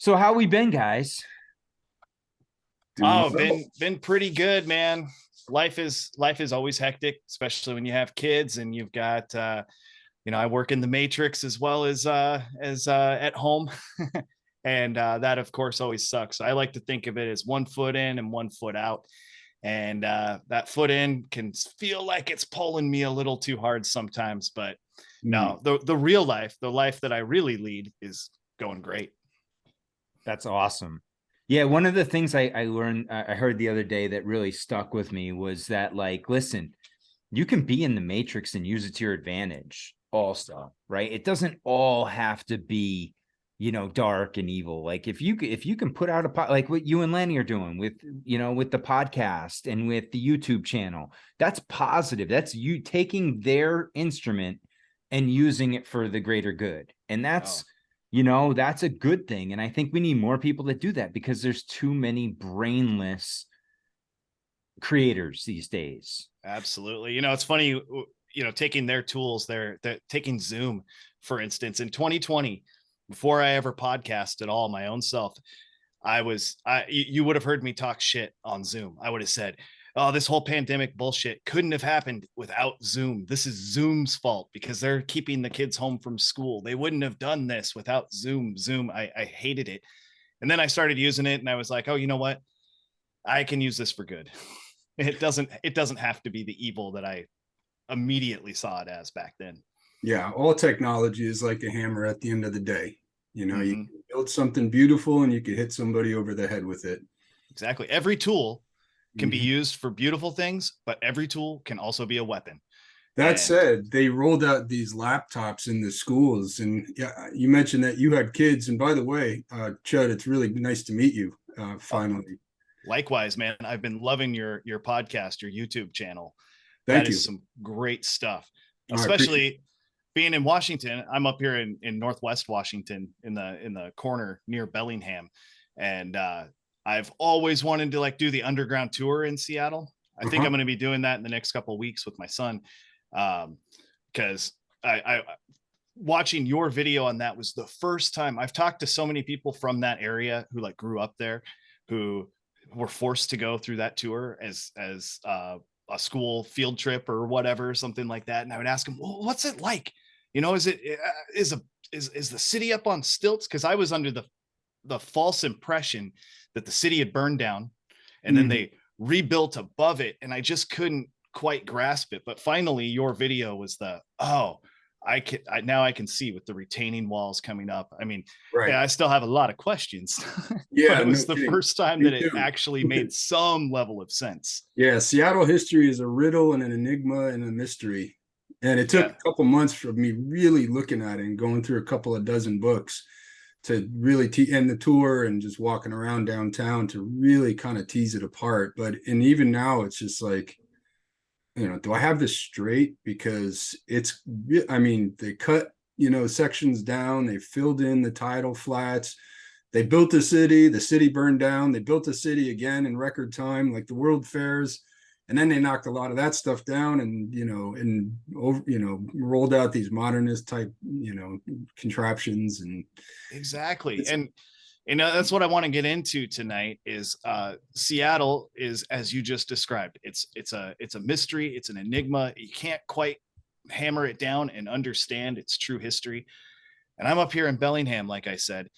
So how we been, guys? Doing Oh, well. been pretty good, man. Life is always hectic, especially when you have kids and you've got I work in the matrix as well as at home. And that of course always sucks. I like to think of it as one foot in and one foot out. And that foot in can feel like it's pulling me a little too hard sometimes, but no, the real life, the life that I really lead is going great. That's awesome. Yeah, one of the things I learned, I heard the other day that really stuck with me was that, like, listen, you can be in the matrix and use it to your advantage also, right? It doesn't all have to be, dark and evil. Like if you can put out like what you and Lanny are doing with, with the podcast and with the YouTube channel, that's positive. That's you taking their instrument and using it for the greater good. And Oh, that's a good thing. And I think we need more people that do that because there's too many brainless creators these days. absolutely. It's funny, taking their tools, they're taking Zoom, for instance, in 2020, before I ever podcast at all my own self. You would have heard me talk shit on Zoom. I would have said, oh, this whole pandemic bullshit couldn't have happened without Zoom. This is Zoom's fault because they're keeping the kids home from school. They wouldn't have done this without Zoom. I hated it. And then I started using it and I was like, oh, you know what? I can use this for good. It doesn't have to be the evil that I immediately saw it as back then. Yeah, all technology is like a hammer at the end of the day. You Mm-hmm. can build something beautiful and you could hit somebody over the head with it. Exactly. Every tool can be Mhm. used for beautiful things, but every tool can also be a weapon. That And said, they rolled out these laptops in the schools, and yeah, you mentioned that you had kids. And by the way, Chud, it's really nice to meet you. oh, Finally, likewise, man, I've been loving your podcast, your YouTube channel. That thank is you. some great stuff, I appreciate especially being in Washington. I'm up here in Northwest Washington in the corner near Bellingham. And I've always wanted to like do the underground tour in Seattle. I it. think I'm going to be doing that in the next couple of weeks with my son. Because I watching your video on that was the first time I've talked to so many people from that area who like grew up there, who were forced to go through that tour as a school field trip or whatever, something like that. And I would ask them, well, what's it like? Is it is the city up on stilts? Because I was under the false impression that the city had burned down and then Mhm. they rebuilt above it, and I just couldn't quite grasp it. But finally, your video was now I can see with the retaining walls coming up. I mean, Right. yeah, I still have a lot of questions, but Yeah, it no was the kidding. first time Me that it too. actually made some level of sense. Yeah, Seattle history is a riddle and an enigma and a mystery. And it took Yeah, a couple months for me really looking at it and going through a couple of dozen books to really end the tour and just walking around downtown to really kind of tease it apart. And even now, it's just like, do I have this straight? Because I mean, they cut, sections down, they filled in the tidal flats, they built the city burned down, they built a city again in record time, like the World Fairs. And then they knocked a lot of that stuff down and, rolled out these modernist type, contraptions. And exactly. it's, And that's what I want to get into tonight is Seattle is, as you just described, it's a mystery, it's an enigma. You can't quite hammer it down and understand its true history. And I'm up here in Bellingham, like I said,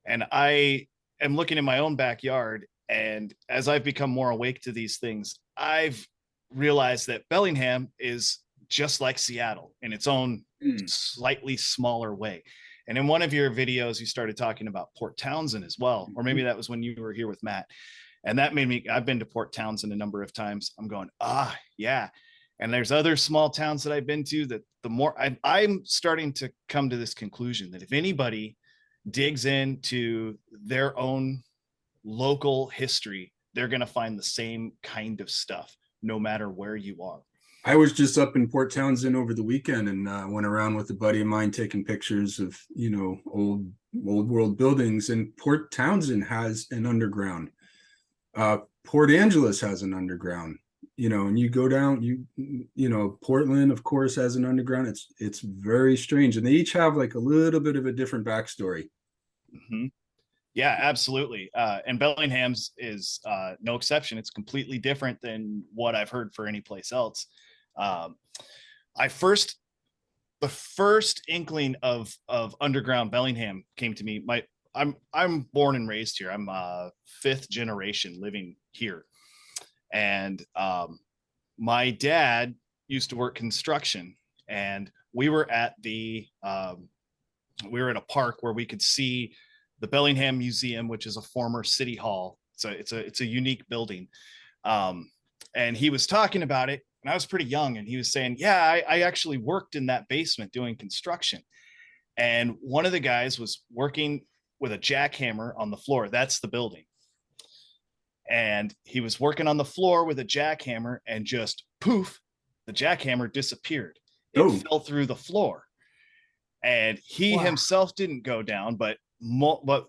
and I am looking in my own backyard. And as I've become more awake to these things, I've realized that Bellingham is just like Seattle in its own mm, slightly smaller way. And in one of your videos, you started talking about Port Townsend as well, or maybe that was when you were here with Matt. And that made me, I've been to Port Townsend a number of times. I'm going, yeah. And there's other small towns that I've been to that the more I'm starting to come to this conclusion that if anybody digs into their own local history, they're going to find the same kind of stuff no matter where you are. I was just up in Port Townsend over the weekend and went around with a buddy of mine taking pictures of, old world buildings. And Port Townsend has an underground. Port Angeles has an underground. And you go down, Portland, of course, has an underground. It's very strange, and they each have like a little bit of a different backstory. Mm-hmm. Yeah, absolutely. And Bellingham's is no exception. It's completely different than what I've heard for any place else. Um, I first the first inkling of underground Bellingham came to me. I'm born and raised here. I'm fifth generation living here, and my dad used to work construction, and we were at a park where we could see the Bellingham Museum, which is a former city hall. So it's a unique building. And he was talking about it, and I was pretty young, and he was saying, yeah, I actually worked in that basement doing construction. And one of the guys was working with a jackhammer on the floor. That's the building. And he was working on the floor with a jackhammer, and just poof, the jackhammer disappeared. It fell through the floor. And he himself didn't go down, but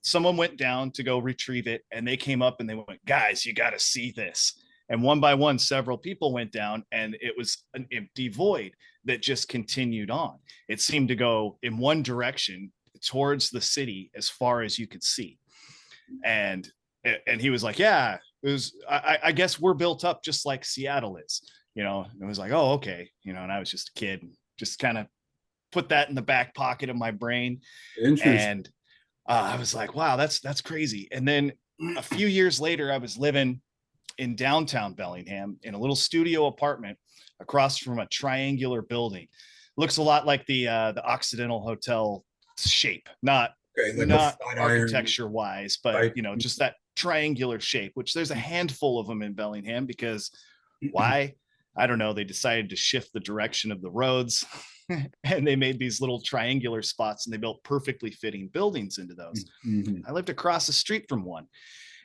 someone went down to go retrieve it, and they came up and they went, guys, you got to see this. And one by one, several people went down, and it was an empty void that just continued on. It seemed to go in one direction towards the city as far as you could see. And he was like, yeah, it was, I guess we're built up just like Seattle is, you know. And it was like, oh, okay. You know, and I was just a kid, and just kind of put that in the back pocket of my brain. And I was like, wow, that's crazy. And then a few years later, I was living in downtown Bellingham in a little studio apartment across from a triangular building. Looks a lot like the Occidental Hotel shape, not architecture wise, but you know, just that triangular shape, which there's a handful of them in Bellingham, because why? I don't know. They decided to shift the direction of the roads and they made these little triangular spots, and they built perfectly fitting buildings into those. I lived across the street from one,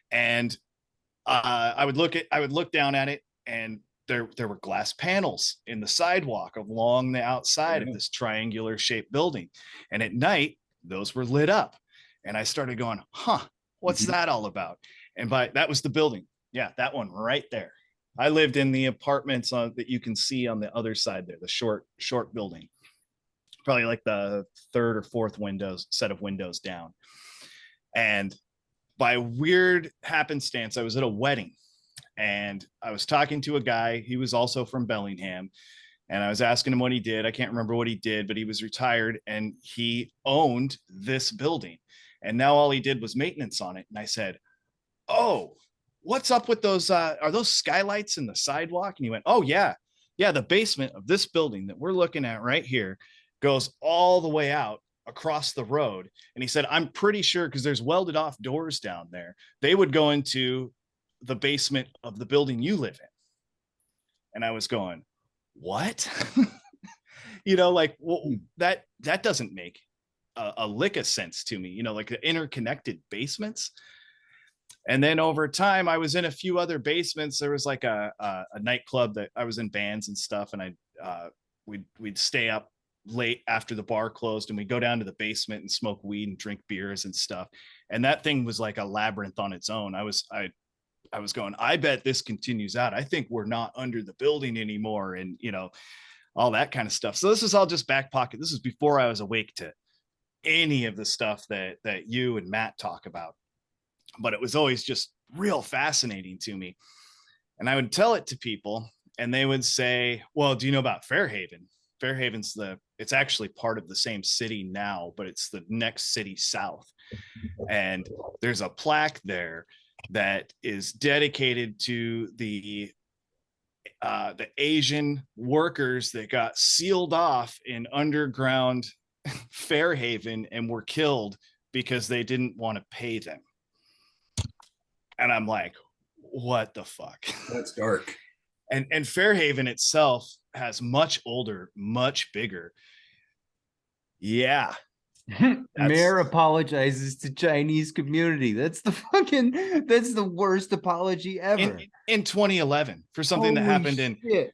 and I would look down at it, and there were glass panels in the sidewalk along the outside of this triangular shaped building. And at night, those were lit up. And I started going, huh, what's that all about? And that was the building. Yeah, that one right there. I lived in the apartments that you can see on the other side there, the short building, probably like the third or fourth set of windows down. And by weird happenstance, I was at a wedding, and I was talking to a guy. He was also from Bellingham, and I was asking him what he did. I can't remember what he did, but he was retired, and he owned this building, and now all he did was maintenance on it. And I said, oh, what's up with those? Are those skylights in the sidewalk? And he went, oh yeah. The basement of this building that we're looking at right here goes all the way out across the road. And he said, I'm pretty sure, because there's welded off doors down there, they would go into the basement of the building you live in. And I was going, what? You know, like, well, that doesn't make a lick of sense to me, you know, like the interconnected basements. And then over time, I was in a few other basements. There was like a nightclub that I was in bands and stuff, and we'd stay up late after the bar closed, and we'd go down to the basement and smoke weed and drink beers and stuff. And that thing was like a labyrinth on its own. I was going, I bet this continues out. I think we're not under the building anymore, and you know, all that kind of stuff. So this is all just back pocket. This is before I was awake to any of the stuff that you and Matt talk about. But it was always just real fascinating to me. And I would tell it to people, and they would say, well, do you know about Fairhaven? Fairhaven's it's actually part of the same city now, but it's the next city south. And there's a plaque there that is dedicated to the Asian workers that got sealed off in underground Fairhaven and were killed because they didn't want to pay them. And I'm like, what the fuck? That's dark. And Fairhaven itself has much older, much bigger. Yeah. Mayor apologizes to Chinese community. That's the worst apology ever. In 2011 for something that happened in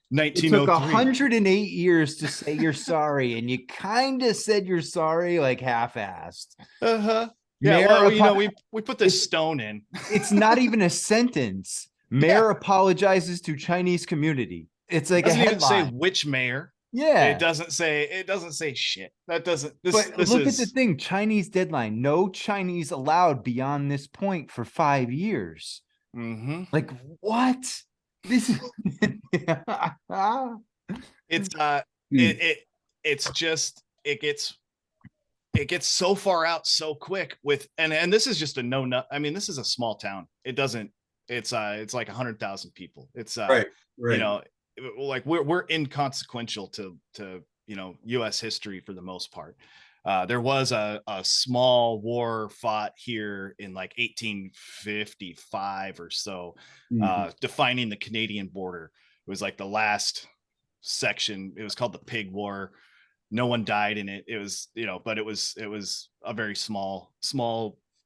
1903. It took 108 years to say you're sorry, and you kind of said you're sorry like half-assed. Uh-huh. Yeah, well, you know, we put this stone in. It's not even a sentence. Mayor apologizes to Chinese community. It's like doesn't a even say headline. which mayor. Yeah. It doesn't say shit. That doesn't But this look at the is thing, Chinese deadline, no Chinese allowed beyond this point for 5 years. mhm. Like what? This is It's Hmm. it's just it gets so far out so quick with and this is just a I mean, this is a small town. It doesn't it's like 100,000 people. It's Right, you right. know, like we're inconsequential to US history for the most part. There was a small war fought here in like 1855 or so, Mhm. defining the Canadian border. It was like the last section. It was called the Pig War. No one died in it. It was, but it was a very small,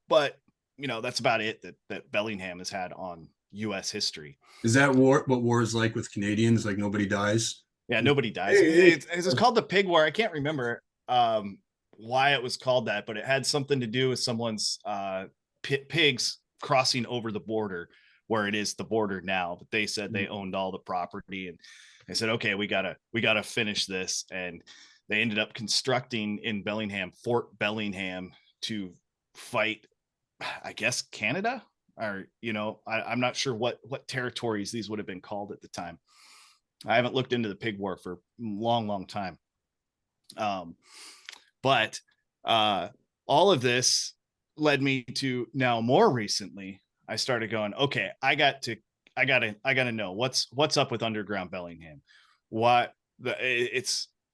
but that's about it that Bellingham has had on US history. Is that what war is like with Canadians? Like nobody dies? Yeah, nobody dies. Hey, It's called the Pig War. I can't remember why it was called that, but it had something to do with someone's pigs crossing over the border where it is the border now. But they said they owned all the property, and they said, okay, we gotta finish this. And they ended up constructing in Bellingham, Fort Bellingham, to fight, I guess, Canada, or I'm not sure what territories these would have been called at the time. I haven't looked into the pig war for a long time. But all of this led me to now more recently, I started going, okay, I gotta know what's up with underground Bellingham.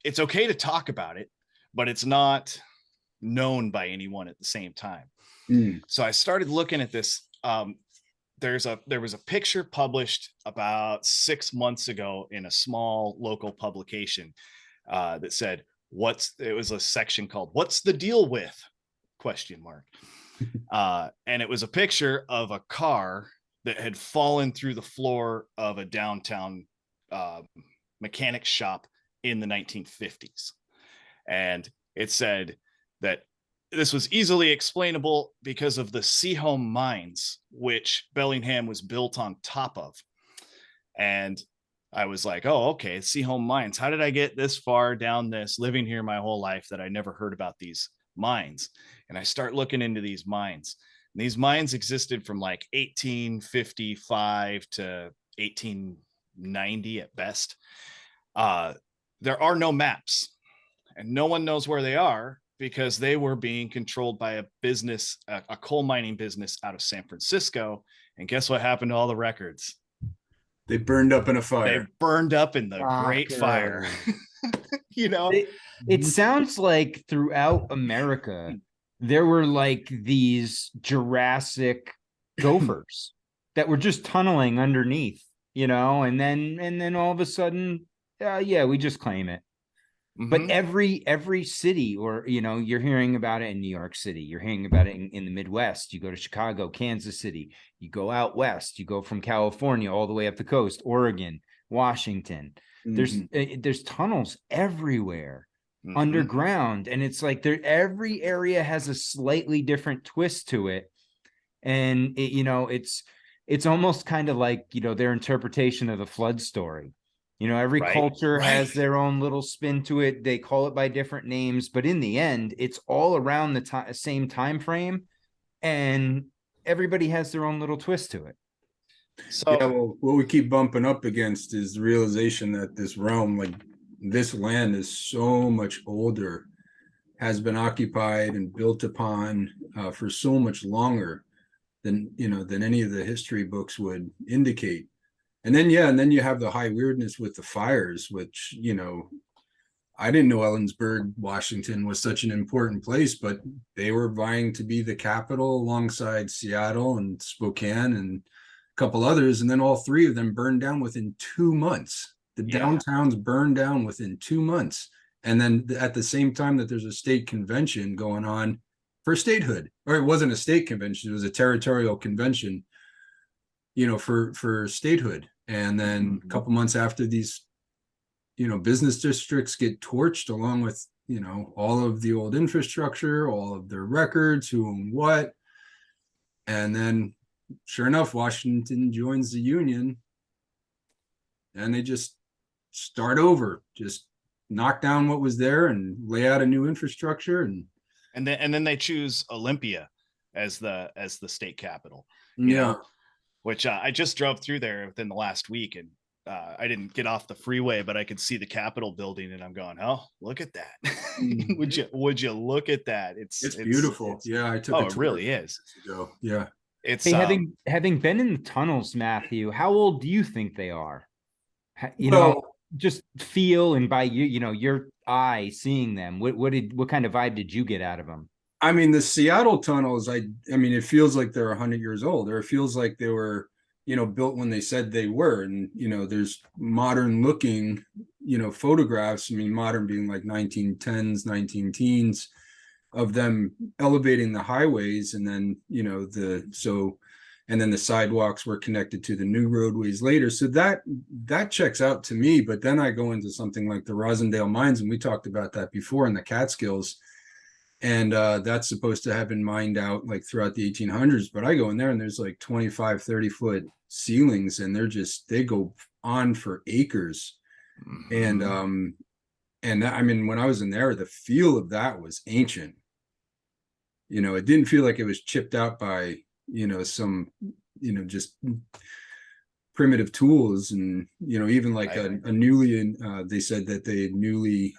It's okay to talk about it, but it's not known by anyone at the same time. Mm. So I started looking at this. There was a picture published about 6 months ago in a small local publication that said, it was a section called "What's the deal with?" ? And it was a picture of a car that had fallen through the floor of a downtown mechanic shop in the 1950s. And it said that this was easily explainable because of the Seaholm mines, which Bellingham was built on top of. And I was like, oh, okay, Seaholm mines. How did I get this far down this, living here my whole life, that I never heard about these mines? And I start looking into these mines. And these mines existed from like 1855 to 1890 at best. There are no maps, and no one knows where they are because they were being controlled by a business, a coal mining business out of San Francisco. And guess what happened to all the records? They burned up in a They fire. burned up in the Great Fire. It sounds like throughout America, there were like these Jurassic gophers that were just tunneling underneath, and then all of a sudden, yeah, we just claim it. But every city, or you're hearing about it in New York City, you're hearing about it in the Midwest. You go to Chicago, Kansas City, you go out west, you go from California all the way up the coast, Oregon, Washington. There's tunnels everywhere underground, and it's like every area has a slightly different twist to it. And it's almost kind of like their interpretation of the flood story. Every culture has their own little spin to it. They call it by different names, but in the end, it's all around the same time frame, and everybody has their own little twist to it. So yeah, well, what we keep bumping up against is the realization that this realm, like this land, is so much older, has been occupied and built upon for so much longer than any of the history books would indicate. And then you have the high weirdness with the fires, which I didn't know Ellensburg, Washington was such an important place, but they were vying to be the capital alongside Seattle and Spokane and a couple others, and then all three of them burned down within 2 months. The downtowns burned down within 2 months, and then at the same time that there's a state convention going on for statehood, or it wasn't a state convention, it was a territorial convention, for statehood. And then a couple months after, these business districts get torched along with all of the old infrastructure, all of their records, who own what. And then sure enough, Washington joins the Union, and they just start over, just knock down what was there and lay out a new infrastructure. And then they choose Olympia as the state capital, yeah. which I just drove through there within the last week, and I didn't get off the freeway, but I could see the Capitol building, and I'm going, oh, look at that. Would you look at that? It's beautiful. Yeah, I took it really is. Yeah. It's Hey, having been in the tunnels, Matthew, how old do you think they are? Just feel, and by your eye seeing them, what kind of vibe did you get out of them? I mean, the Seattle tunnels, I mean, it feels like they're 100 years old, or it feels like they were, built when they said they were. And, there's modern looking, photographs. I mean, modern being like 1910s, 19 teens of them elevating the highways. And then, and then the sidewalks were connected to the new roadways later. So that checks out to me. But then I go into something like the Rosendale Mines, and we talked about that before in the Catskills. And that's supposed to have been mined out like throughout the 1800s. But I go in there and there's like 25, 30-foot ceilings, and they go on for acres. Mm-hmm. And that, I mean, when I was in there, the feel of that was ancient. It didn't feel like it was chipped out by, some, just primitive tools. And, even like they said that they newly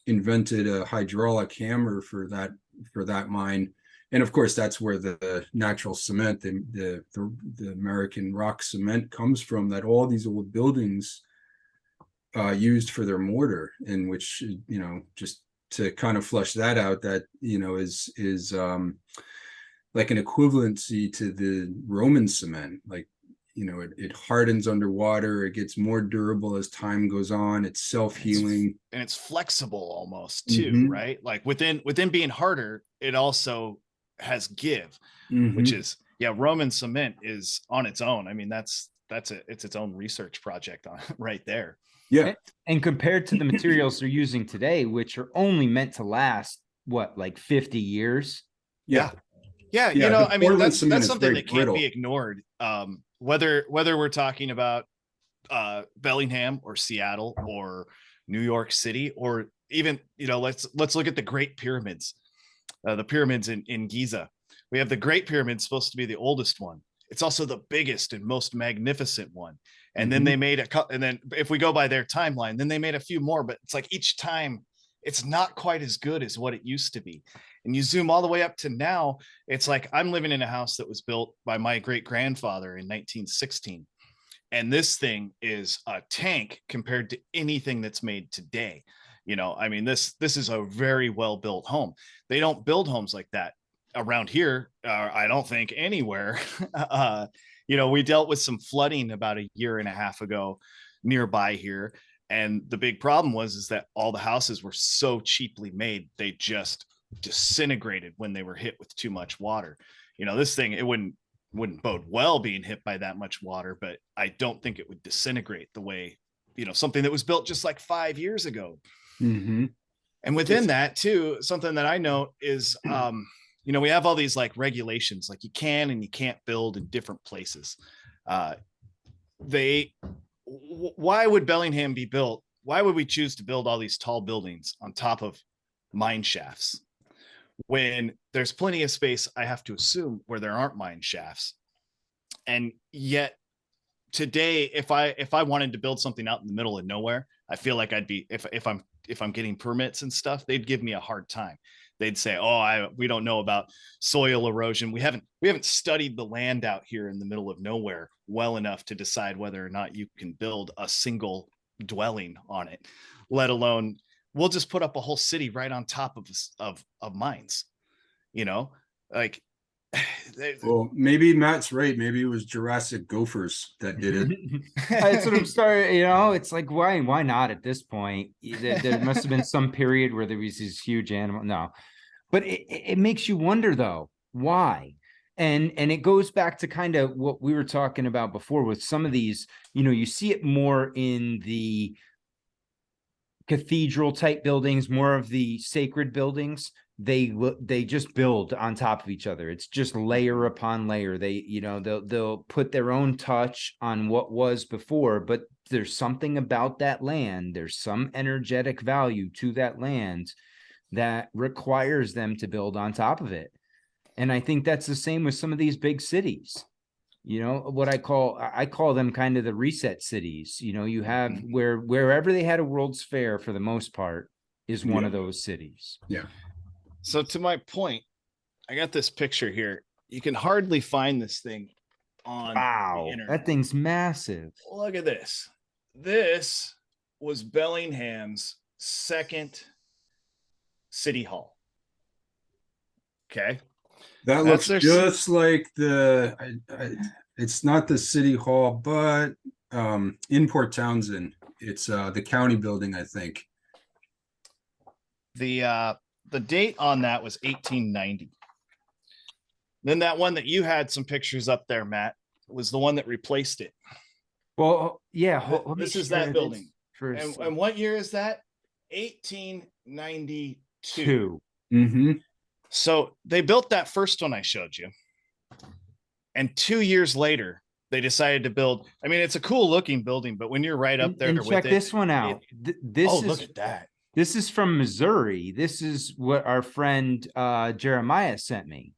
invented a hydraulic hammer for that mine. And of course, that's where the natural cement, the American rock cement comes from, that all these old buildings used for their mortar, in which, just to kind of flush that out, that, is like an equivalency to the Roman cement. Like, it hardens underwater, it gets more durable as time goes on, it's self-healing, and it's flexible almost too. Mm-hmm. Right, like within being harder, it also has give. Mm-hmm. Which is, Roman cement is on its own. I mean, it's its own research project on right there. Yeah. And compared to the materials they're using today, which are only meant to last like 50 years. Yeah. I mean, that's something that can't be ignored. Whether we're talking about Bellingham or Seattle or New York City, or even, let's look at the Great Pyramids, the pyramids in Giza. We have the Great Pyramid, supposed to be the oldest one. It's also the biggest and most magnificent one. And mm-hmm. Then they made and then if we go by their timeline, then they made a few more, but it's like each time it's not quite as good as what it used to be. And you zoom all the way up to now, it's like I'm living in a house that was built by my great grandfather in 1916. And this thing is a tank compared to anything that's made today. I mean, this is a very well built home. They don't build homes like that around here. I don't think anywhere. We dealt with some flooding about a year and a half ago nearby here. And the big problem is that all the houses were so cheaply made, they just disintegrated when they were hit with too much water. This thing, it wouldn't bode well being hit by that much water, but I don't think it would disintegrate the way, something that was built just like 5 years ago. Mm-hmm. And within that too, something that I know is, we have all these like regulations, like you can and you can't build in different places. Why would Bellingham be built? Why would we choose to build all these tall buildings on top of mine shafts when there's plenty of space, I have to assume, where there aren't mine shafts? And yet today, if I wanted to build something out in the middle of nowhere, I feel like I'd be, if I'm getting permits and stuff, they'd give me a hard time. They'd say, we don't know about soil erosion. We haven't studied the land out here in the middle of nowhere well enough to decide whether or not you can build a single dwelling on it, let alone we'll just put up a whole city right on top of mines, like. Well, maybe Matt's right. Maybe it was Jurassic gophers that did it. That's what I'm starting. It's like, why not at this point? There must have been some period where there was these huge animals. No, but it makes you wonder though, why? And it goes back to kind of what we were talking about before with some of these. You see it more in the cathedral type buildings, more of the sacred buildings. they just build on top of each other. It's just layer upon layer. They, they'll put their own touch on what was before, but there's something about that land. There's some energetic value to that land that requires them to build on top of it. And I think that's the same with some of these big cities. What I call them kind of the reset cities. You have wherever they had a World's Fair for the most part is one of those cities. Yeah. So to my point, I got this picture here. You can hardly find this thing on the internet. That thing's massive. Look at this. This was Bellingham's second city hall. Okay. That looks just like it's not the city hall, but in Port Townsend, it's the county building, I think. The date on that was 1890. Then that one that you had some pictures up there, Matt, was the one that replaced it. Well, yeah. This is that building. And what year is that? 1892. Mm-hmm. So they built that first one I showed you. And 2 years later, they decided to build. I mean, it's a cool looking building, but when you're right up there, and check this one out. Look at that. This is from Missouri. This is what our friend Jeremiah sent me.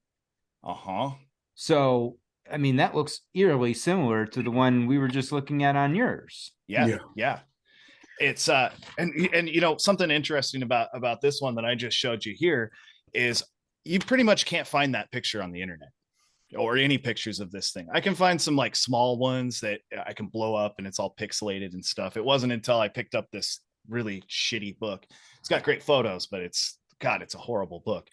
So, I mean, that looks eerily similar to the one we were just looking at on yours. Yeah. It's and something interesting about this one that I just showed you here is you pretty much can't find that picture on the internet or any pictures of this thing. I can find some like small ones that I can blow up and it's all pixelated and stuff. It wasn't until I picked up this really shitty book. It's got great photos, but it's a horrible book.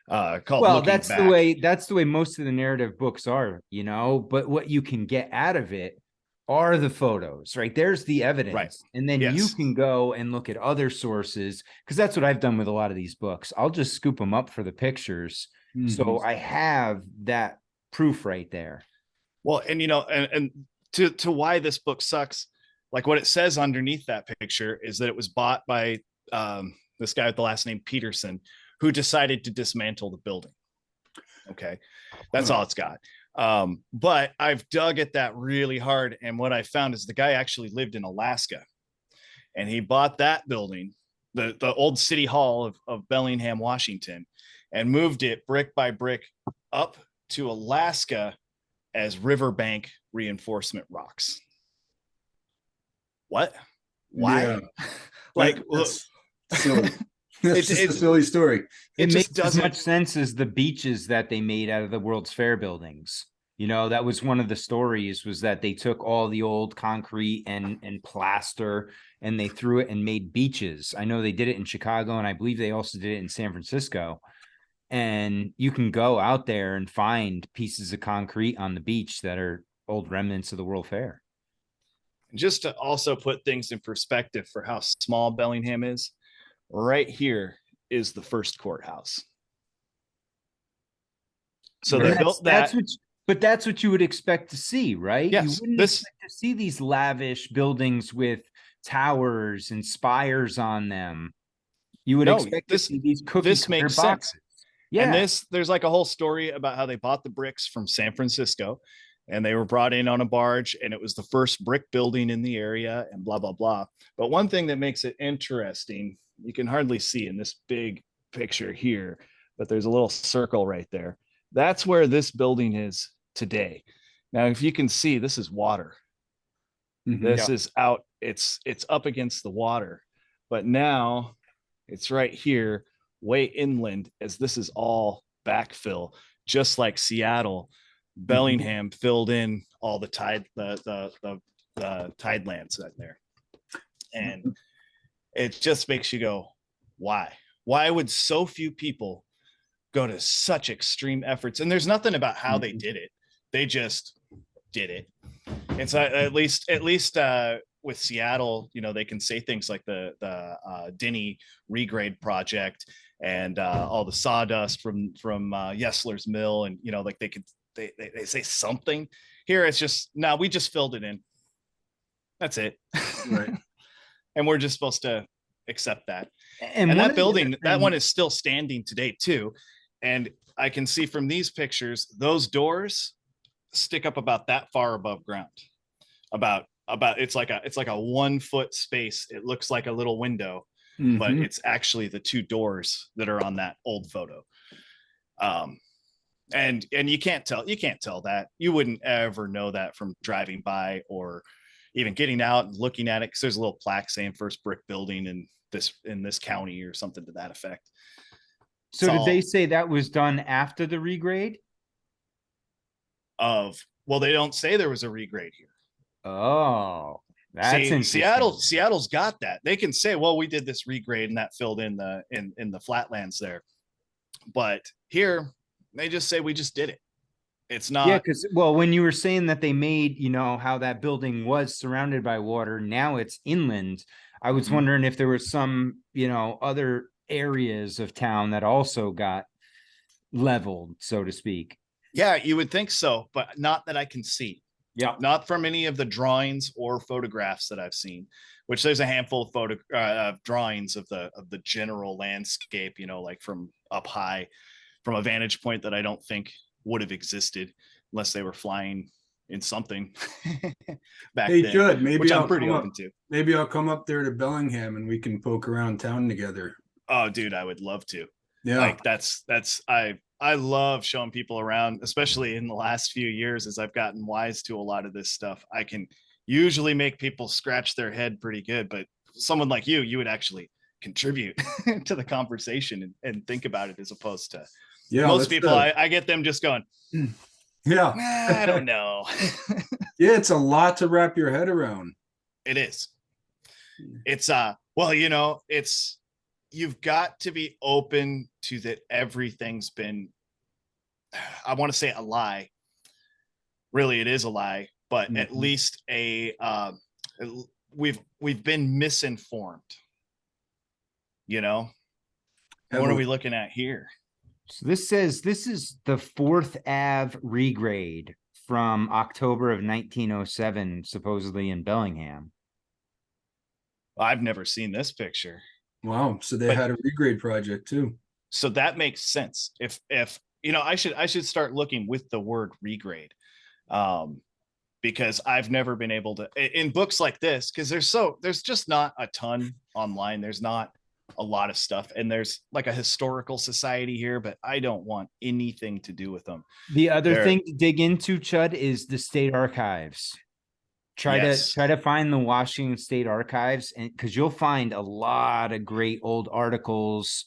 Called that's Back. That's the way most of the narrative books are, but what you can get out of it are the photos, right? There's the evidence. Right. And then you can go and look at other sources, because that's what I've done with a lot of these books. I'll just scoop them up for the pictures. Mm-hmm. So I have that proof right there. Well, and and to why this book sucks, like what it says underneath that picture is that it was bought by this guy with the last name Peterson, who decided to dismantle the building. Okay. That's all it's got. But I've dug at that really hard. And what I found is the guy actually lived in Alaska, and he bought that building, the old city hall of Bellingham, Washington, and moved it brick by brick up to Alaska as riverbank reinforcement rocks. What? Why? Yeah. That's silly. It's just a silly story. It makes as much sense as the beaches that they made out of the World's Fair buildings. That was one of the stories, was that they took all the old concrete and plaster and they threw it and made beaches. I know they did it in Chicago, and I believe they also did it in San Francisco. And you can go out there and find pieces of concrete on the beach that are old remnants of the World Fair. Just to also put things in perspective for how small Bellingham is, right here is the first courthouse. So they built that. That's what you would expect to see, right? Yes, you wouldn't expect to see these lavish buildings with towers and spires on them. You would expect to see these cookie cutter boxes. Yeah. And there's like a whole story about how they bought the bricks from San Francisco, and they were brought in on a barge, and it was the first brick building in the area, and blah, blah, blah. But one thing that makes it interesting, you can hardly see in this big picture here, but there's a little circle right there. That's where this building is today. Now, if you can see, this is water. Mm-hmm. This is out. It's up against the water, but now it's right here, way inland, as this is all backfill, just like Seattle. Bellingham filled in all the tidelands out there, and it just makes you go, why would so few people go to such extreme efforts? And there's nothing about how they did it, they just did it. And so at least with Seattle, they can say things like the Denny Regrade project and all the sawdust from Yesler's mill, and like they say something. Here it's just, no, we just filled it in. That's it. Right. And we're just supposed to accept that. And one that of the other building, that one things- is still standing today too. And I can see from these pictures, those doors stick up about that far above ground. About it's like a 1 foot space. It looks like a little window, but Mhm. it's actually the 2 doors that are on that old photo. And you can't tell that. You wouldn't ever know that from driving by or even getting out and looking at it, because there's a little plaque saying first brick building in this county or something to that effect. So did they say that was done after the regrade? Well, they don't say there was a regrade here. Oh, that's See, interesting. Seattle's got that. They can say, well, we did this regrade and that filled in the flatlands there. But here they just say we just did it. It's not. Yeah, because well, when you were saying that they made, how that building was surrounded by water, now it's inland. I was Mhm. wondering if there was some, other areas of town that also got leveled, so to speak. Yeah, you would think so, but not that I can see. Yeah. Not from any of the drawings or photographs that I've seen, which there's a handful of drawings of the general landscape, like from up high, from a vantage point that I don't think would have existed unless they were flying in something back Hey, then, Chud, maybe which I'm I'll pretty come open up. to. Maybe I'll come up there to Bellingham and we can poke around town together. Oh, dude, I would love to. Yeah. Like that's I love showing people around, especially in the last few years as I've gotten wise to a lot of this stuff. I can usually make people scratch their head pretty good, but someone like you would actually contribute to the conversation and think about it, as opposed to most people. I get them just going, yeah, I don't know. Yeah, it's a lot to wrap your head around. It is. It's well, it's, you've got to be open to that everything's been, I want to say a lie. Really, it is a lie, but at least we've been misinformed. What are we looking at here? So this says this is the 4th Ave regrade from October of 1907, supposedly in Bellingham. I've never seen this picture. Wow. So they had a regrade project too. So that makes sense. If I should start looking with the word regrade, because I've never been able to, in books like this, because there's just not a ton online. There's not a lot of stuff, and there's like a historical society here, but I don't want anything to do with them. The other thing to dig into, Chud, is the state archives. Try to find the Washington State Archives, and because you'll find a lot of great old articles,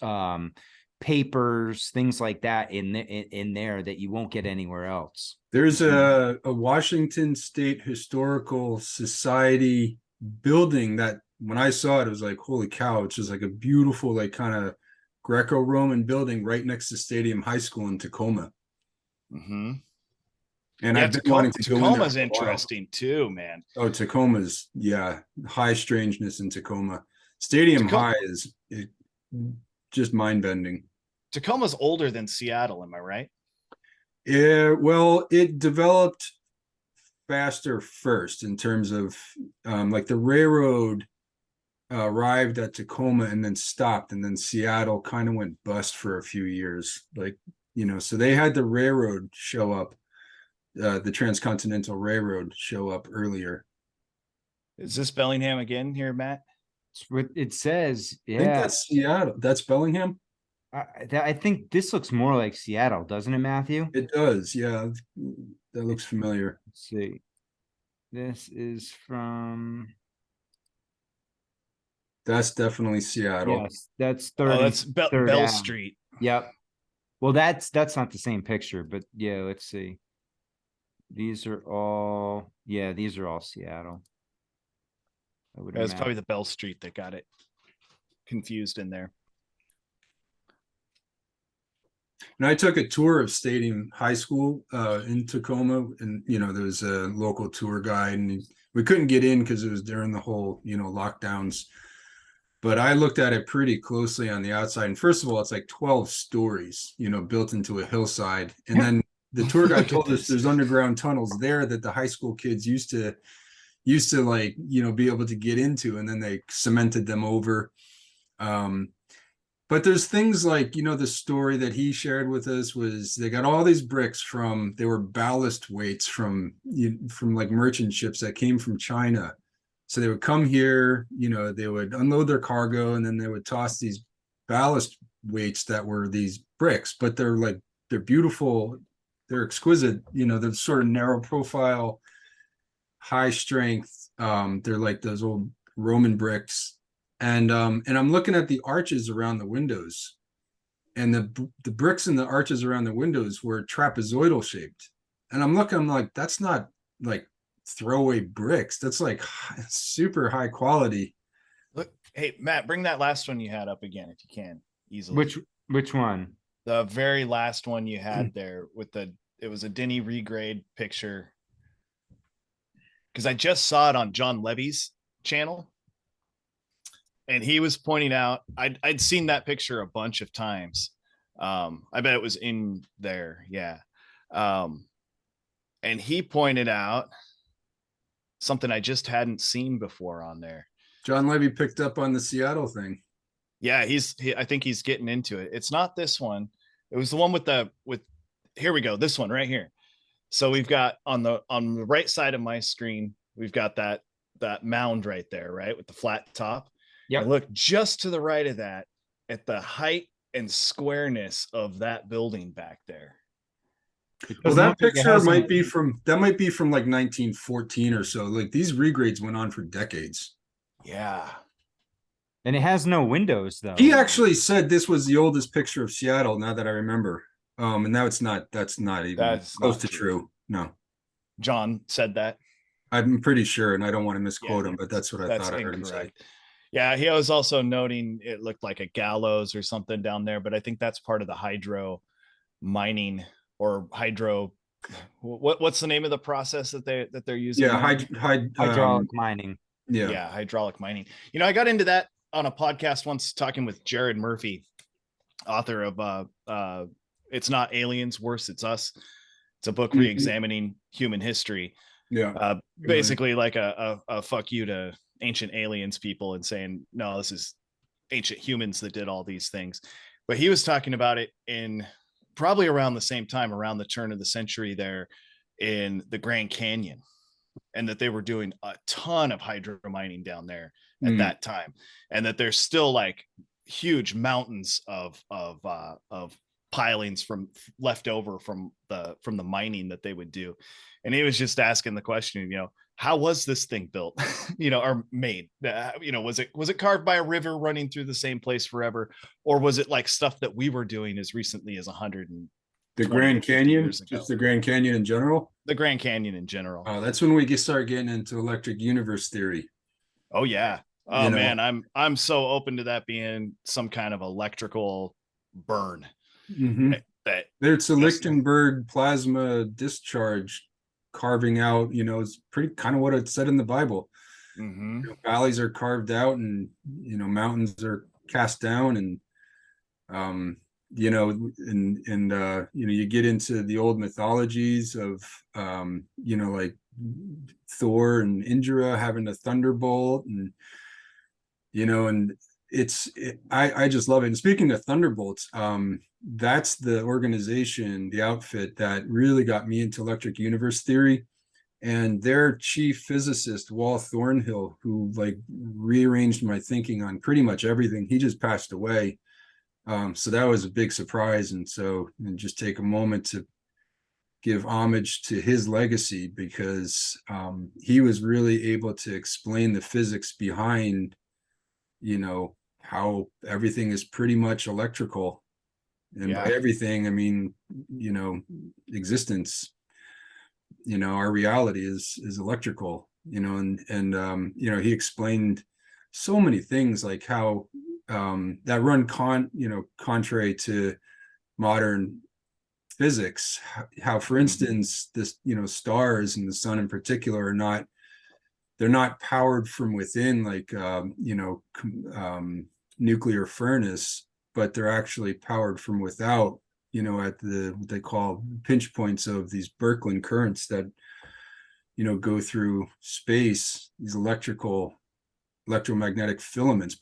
papers, things like that in there that you won't get anywhere else. There's a Washington State Historical Society building that when I saw it, it was like, holy cow, it's just like a beautiful, like kind of Greco-Roman building right next to Stadium High School in Tacoma. Mm-hmm. And I've been wanting to go in there. Tacoma's interesting too, man. Oh, Tacoma's, yeah, high strangeness in Tacoma. Stadium High is just mind-bending. Tacoma's older than Seattle, am I right? Yeah, well, it developed faster first in terms of like the railroad arrived at Tacoma and then stopped, and then Seattle kind of went bust for a few years. Like, so they had the railroad show up, the Transcontinental Railroad show up earlier. Is this Bellingham again here, Matt? It's what it says. Yeah. I think that's Seattle. That's Bellingham. I think this looks more like Seattle, doesn't it, Matthew? It does. Yeah. That looks familiar. Let's see. This is from. That's definitely Seattle. Yes, that's that's Bell Street. Yep. Well, that's not the same picture, but yeah, let's see. These are all Seattle. That's probably the Bell Street that got it confused in there. And I took a tour of Stadium High School in Tacoma, and there was a local tour guide, and we couldn't get in because it was during the whole lockdowns. But I looked at it pretty closely on the outside, and first of all, it's like 12 stories, built into a hillside, and then the tour guide told us there's underground tunnels there that the high school kids used to like be able to get into, and then they cemented them over. But there's things like, the story that he shared with us was they got all these bricks they were ballast weights from like merchant ships that came from China. So they would come here, they would unload their cargo, and then they would toss these ballast weights that were these bricks, but they're beautiful, they're exquisite, they're sort of narrow profile, high strength. They're like those old Roman bricks. And I'm looking at the arches around the windows, and the bricks in the arches around the windows were trapezoidal shaped. And I'm like, that's not like throwaway bricks. That's like super high quality. Look, hey Matt, bring that last one you had up again if you can easily. Which one? The very last one you had there with it was a Denny Regrade picture. Because I just saw it on John Levy's channel. And he was pointing out, I'd seen that picture a bunch of times. I bet it was in there. Yeah. And he pointed out something I just hadn't seen before on there. John Levy picked up on the Seattle thing. Yeah, I think he's getting into it. It's not this one. It was the one with here we go. This one right here. So we've got on the right side of my screen, we've got that mound right there, right? With the flat top. Yeah. Look just to the right of that at the height and squareness of that building back there. Well, that picture might be from like 1914 or so. Like these regrades went on for decades. Yeah. And it has no windows though. He actually said this was the oldest picture of Seattle, now that I remember. And now that's not even close to true. No. John said that. I'm pretty sure, and I don't want to misquote him, but that's what I thought I heard him say. Yeah, he was also noting it looked like a gallows or something down there, but I think that's part of the hydro mining or hydro. What's the name of the process that they're using? Yeah, hydraulic mining. Yeah, hydraulic mining. I got into that on a podcast once, talking with Jared Murphy, author of It's Not Aliens, Worse It's Us. It's a book re-examining human history. Yeah, basically like a fuck you to ancient aliens people and saying, no, this is ancient humans that did all these things. But he was talking about it in probably around the same time, around the turn of the century there in the Grand Canyon, and that they were doing a ton of hydro mining down there at that time, and that there's still like huge mountains of pilings from left over from the mining that they would do. And he was just asking the question, how was this thing built, or made? Was it carved by a river running through the same place forever, or was it like stuff that we were doing as recently as 100 and the Grand Canyon, just the Grand Canyon in general? The Grand Canyon in general. Oh, that's when we start getting into electric universe theory. Oh yeah. Oh man, I'm so open to that being some kind of electrical burn. It's a Lichtenberg plasma discharge carving out, it's pretty kind of what it said in the Bible. Valleys are carved out, and mountains are cast down, and you get into the old mythologies of like Thor and Indra having a thunderbolt, and I just love it. And speaking of thunderbolts, that's the organization, the outfit that really got me into electric universe theory. And their chief physicist, Wal Thornhill, who like rearranged my thinking on pretty much everything, he just passed away. So that was a big surprise. And just take a moment to give homage to his legacy, because he was really able to explain the physics behind, how everything is pretty much electrical. And by everything, I mean, existence, our reality is electrical, and he explained so many things, like how that run contrary to modern physics, how for instance, this, stars and the sun in particular they're not powered from within, like nuclear furnace, but they're actually powered from without, at what they call pinch points of these Birkeland currents that go through space, these electromagnetic filaments,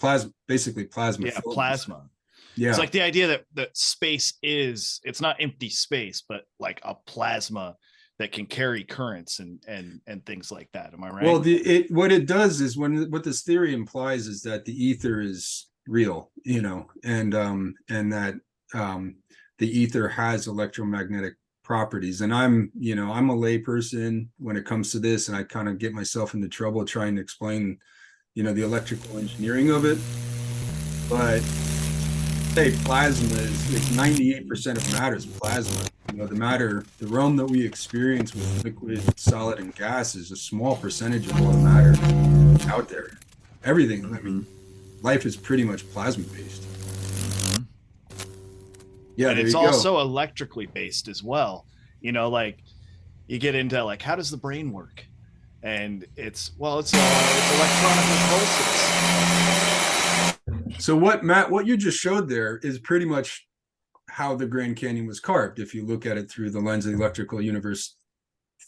basically plasma. Yeah, filaments. Plasma. Yeah. It's like the idea that space it's not empty space, but like a plasma that can carry currents and things like that. Am I right? Well, what it does is what this theory implies is that the ether is real, and that the ether has electromagnetic properties. And I'm a layperson when it comes to this, and I kind of get myself into trouble trying to explain, the electrical engineering of it. But say plasma it's 98% of matter is plasma. The matter, the realm that we experience with liquid, solid, and gas is a small percentage of all the matter out there. Everything, I mean, life is pretty much plasma based. Yeah, and there it's you go. also electrically based as well. Like you get into like, how does the brain work? And it's electronic impulses. So what you just showed there is pretty much how the Grand Canyon was carved, if you look at it through the lens of the electrical universe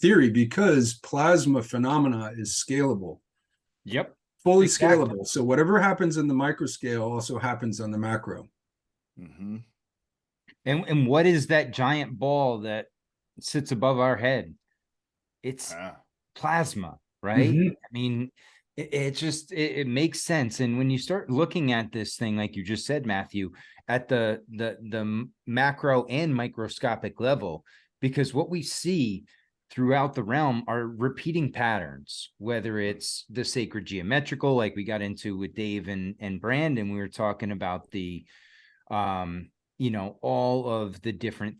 theory, because plasma phenomena is scalable. Yep. Fully Exactly. scalable. So whatever happens in the micro scale also happens on the macro. Mm-hmm. And what is that giant ball that sits above our head? It's plasma, right? Mm-hmm. I mean, it makes sense. And when you start looking at this thing, like you just said, Matthew, at the macro and microscopic level, because what we see throughout the realm are repeating patterns, whether it's the sacred geometrical, like we got into with Dave and Brandon, we were talking about the all of the different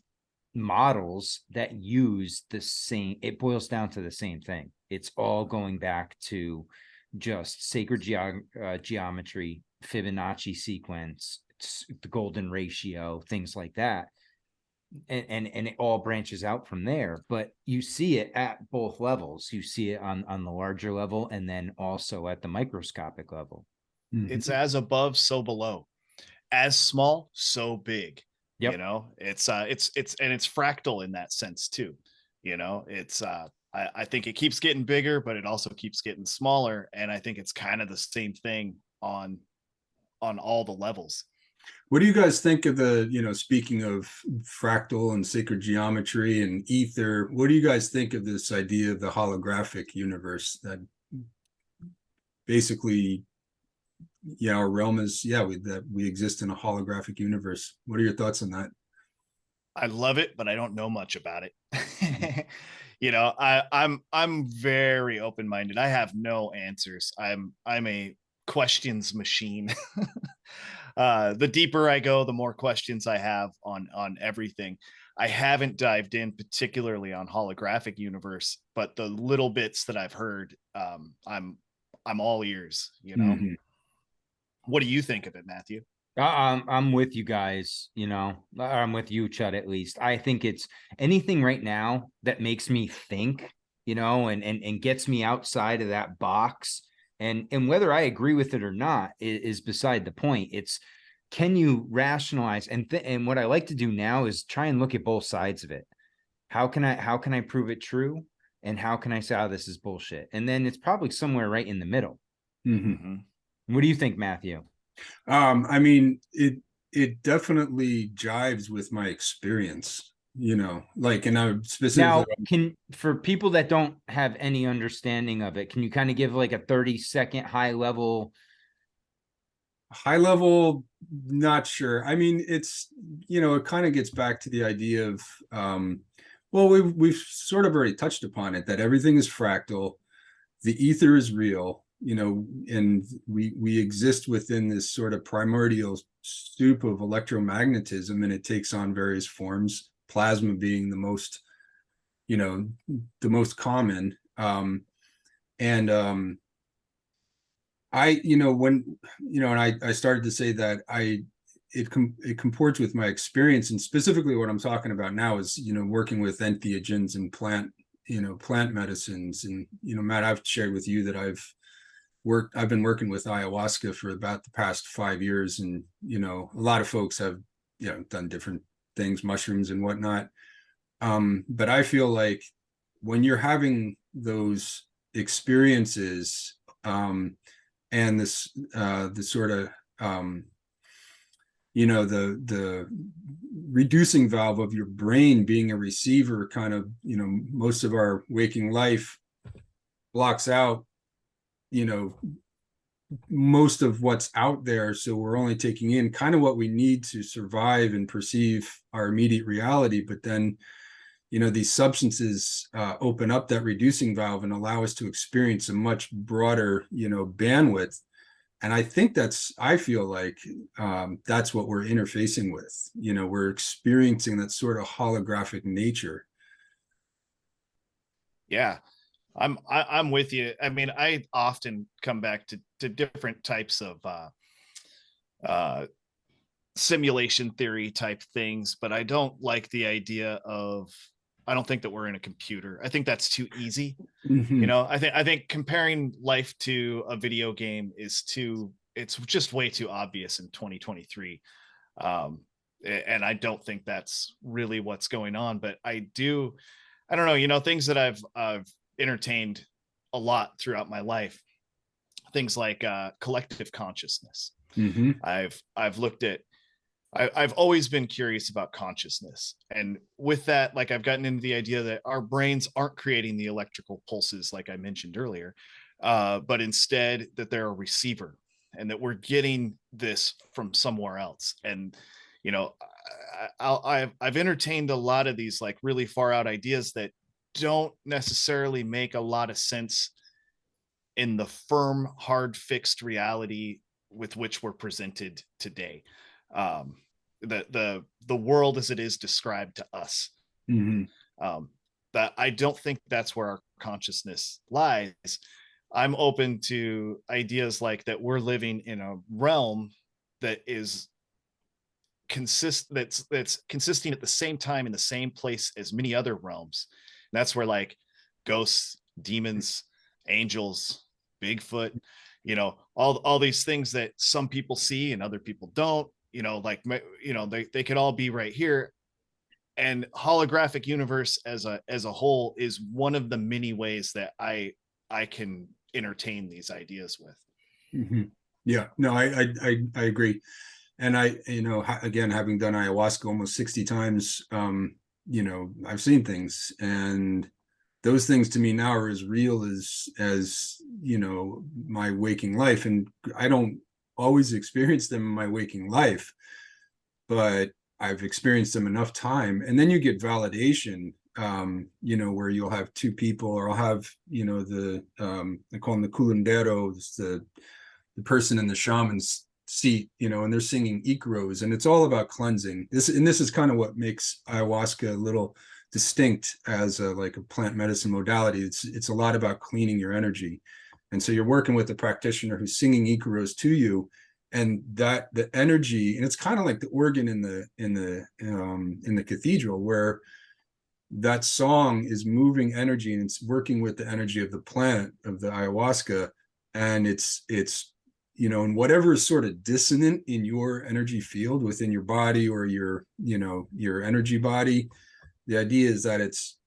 models that use the same, it boils down to the same thing. It's all going back to just sacred geometry, Fibonacci sequence, the golden ratio, things like that. And it all branches out from there. But you see it at both levels. You see it on the larger level, and then also at the microscopic level. It's as above, so below. As small, so big. Yep. It's fractal in that sense too. I think it keeps getting bigger, but it also keeps getting smaller. And I think it's kind of the same thing on all the levels. What do you guys think of the, speaking of fractal and sacred geometry and ether, what do you guys think of this idea of the holographic universe that basically, our realm is, that we exist in a holographic universe? What are your thoughts on that? I love it, but I don't know much about it. I'm very open-minded. I have no answers. I'm a questions machine. The deeper I go, the more questions I have on everything. I haven't dived in particularly on holographic universe, but the little bits that I've heard, I'm all ears. Mm-hmm. What do you think of it, Matthew? I'm with you guys, I'm with you, Chud, at least. I think it's anything right now that makes me think, and gets me outside of that box. And whether I agree with it or not is beside the point. It's, can you rationalize? And what I like to do now is try and look at both sides of it. How can I prove it true? And how can I say, oh, this is bullshit? And then it's probably somewhere right in the middle. Mm-hmm. What do you think, Matthew? I mean, it definitely jives with my experience, and I specifically now, for people that don't have any understanding of it, can you kind of give like a 30-second high level? Not sure. I mean, it's, it kind of gets back to the idea of, well, we've sort of already touched upon it, that everything is fractal, the ether is real, and we exist within this sort of primordial soup of electromagnetism, and it takes on various forms, plasma being the most common. I started to say that it comports with my experience, and specifically what I'm talking about now is, working with entheogens and plant medicines. And, Matt, I've shared with you that I've been working with ayahuasca for about the past 5 years. And, a lot of folks have, done different things, mushrooms and whatnot. But I feel like when you're having those experiences, and this, the sort of, the reducing valve of your brain being a receiver kind of, most of our waking life blocks out, most of what's out there. So we're only taking in kind of what we need to survive and perceive our immediate reality. But then, these substances open up that reducing valve and allow us to experience a much broader, bandwidth. And I think I feel like that's what we're interfacing with. We're experiencing that sort of holographic nature. Yeah, I'm with you. I mean, I often come back to different types of simulation theory type things, but I don't like the idea of, I don't think that we're in a computer. I think that's too easy. Mm-hmm. I think comparing life to a video game it's just way too obvious in 2023. And I don't think that's really what's going on, but I don't know, things that I've entertained a lot throughout my life, things like collective consciousness. Mm-hmm. I've looked at, I've always been curious about consciousness. And with that, like, I've gotten into the idea that our brains aren't creating the electrical pulses, like I mentioned earlier, but instead that they're a receiver and that we're getting this from somewhere else. And, I've entertained a lot of these like really far out ideas that don't necessarily make a lot of sense in the firm, hard, fixed reality with which we're presented today. The world as it is described to us. Mm-hmm. That I don't think that's where our consciousness lies. I'm open to ideas like that we're living in a realm that is that's consisting at the same time in the same place as many other realms. And that's where like ghosts, demons, angels, Bigfoot, all these things that some people see and other people don't, they could all be right here. And holographic universe as a whole is one of the many ways that I can entertain these ideas with. Mm-hmm. Yeah, no, I agree. And again, having done ayahuasca almost 60 times, I've seen things, and those things to me now are as real as my waking life. And I don't always experience them in my waking life, but I've experienced them enough time. And then you get validation, where you'll have two people, or I'll have, I call them the curanderos, the person in the shaman's seat, and they're singing Icaros, and it's all about cleansing. This is kind of what makes ayahuasca a little distinct as a plant medicine modality. It's a lot about cleaning your energy. And so you're working with a practitioner who's singing Icaros to you, and that the energy, and it's kind of like the organ in the cathedral, where that song is moving energy and it's working with the energy of the plant, of the ayahuasca. And it's and whatever is sort of dissonant in your energy field within your body, or your energy body, the idea is that it's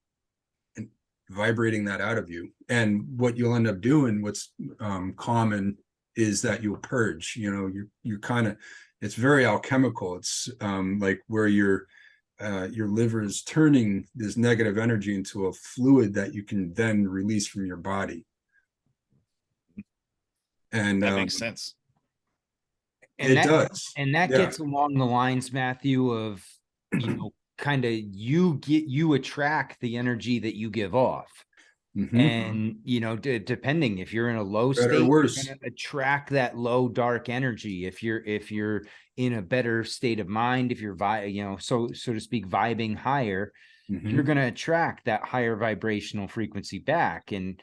vibrating that out of you. And what you'll end up doing, what's common, is that you'll purge. You're kind of, it's very alchemical. It's like where your liver is turning this negative energy into a fluid that you can then release from your body. And that makes sense. And it does. And that gets along the lines, Matthew, of, kind of you attract the energy that you give off. Mm-hmm. And, depending if you're in a low state, you're going to attract that low, dark energy. If you're in a better state of mind, if you're, so to speak, vibing higher, mm-hmm. you're going to attract that higher vibrational frequency back. And,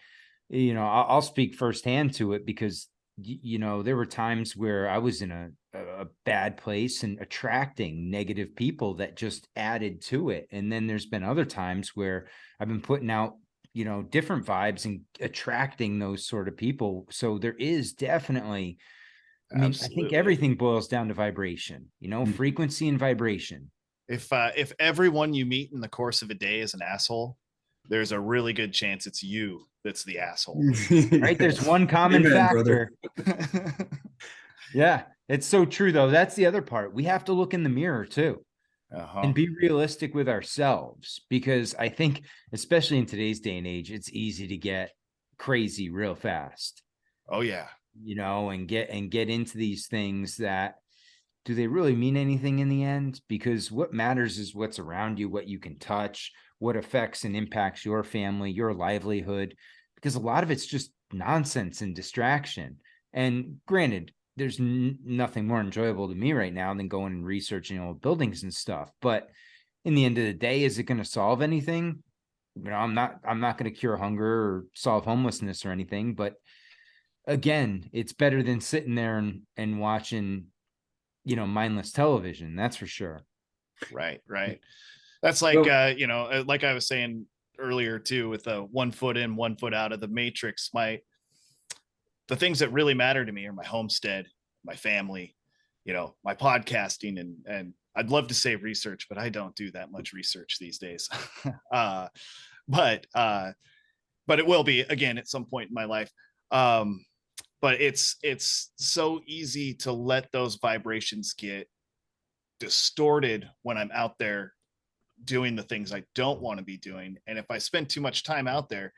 I'll speak firsthand to it, because there were times where I was in a bad place and attracting negative people that just added to it. And then there's been other times where I've been putting out, different vibes and attracting those sort of people. So there is definitely, I think everything boils down to vibration, frequency and vibration. If everyone you meet in the course of a day is an asshole, there's a really good chance it's you that's the asshole. Right? There's one common factor. Yeah. It's so true though. That's the other part. We have to look in the mirror too Uh-huh. and be realistic with ourselves, because I think, especially in today's day and age, it's easy to get crazy real fast, Oh yeah. and get into these things that, do they really mean anything in the end? Because what matters is what's around you, what you can touch, what affects and impacts your family, your livelihood, because a lot of it's just nonsense and distraction. And granted, there's nothing more enjoyable to me right now than going and researching old buildings and stuff. But in the end of the day, is it going to solve anything? I'm not going to cure hunger or solve homelessness or anything. But again, it's better than sitting there and watching, mindless television. That's for sure. Right. That's like, Well, like I was saying earlier too, with the 1 foot in, 1 foot out of the matrix. The things that really matter to me are my homestead, my family, my podcasting, and I'd love to say research, but I don't do that much research these days. uh, but it will be again at some point in my life. But it's so easy to let those vibrations get distorted when I'm out there doing the things I don't want to be doing. And if I spend too much time out there,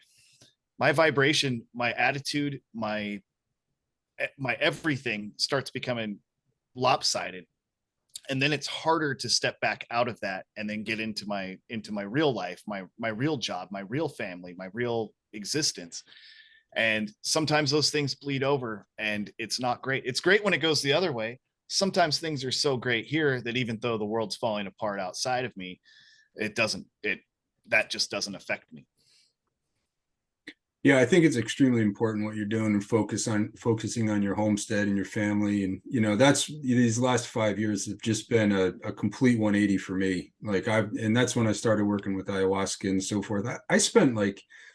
my vibration, my attitude, my everything starts becoming lopsided. And then it's harder to step back out of that and then get into my real life, my real job, my real family, my real existence. And sometimes those things bleed over and it's not great. It's great when it goes the other way. Sometimes things are so great here that even though the world's falling apart outside of me, that just doesn't affect me. yeah, I think it's extremely important what you're doing and focusing on your homestead and your family. And, that's these last 5 years have just been a complete 180 for me. And that's when I started working with ayahuasca and so forth. I spent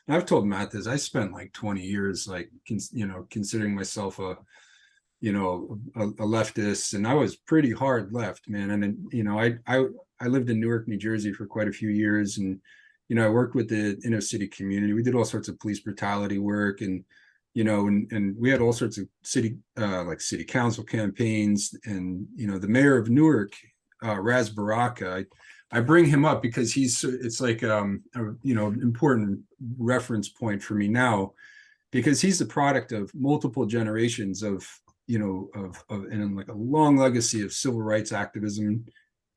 I've told Matt this, I spent like 20 years, considering myself a leftist, and I was pretty hard left, man. And then, I lived in Newark, New Jersey for quite a few years, and I worked with the inner city community. We did all sorts of police brutality work, and and we had all sorts of city council campaigns, and the mayor of Newark, Raz Baraka. I bring him up because it's like important reference point for me now, because he's the product of multiple generations of and like a long legacy of civil rights activism.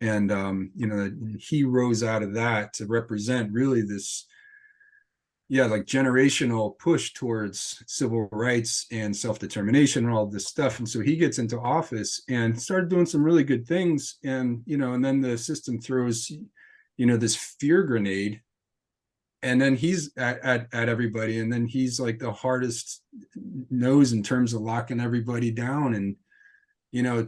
And he rose out of that to represent really this generational push towards civil rights and self-determination and all this stuff. And so he gets into office and started doing some really good things, and and then the system throws this fear grenade, and then he's at everybody, and then he's like the hardest nose in terms of locking everybody down, and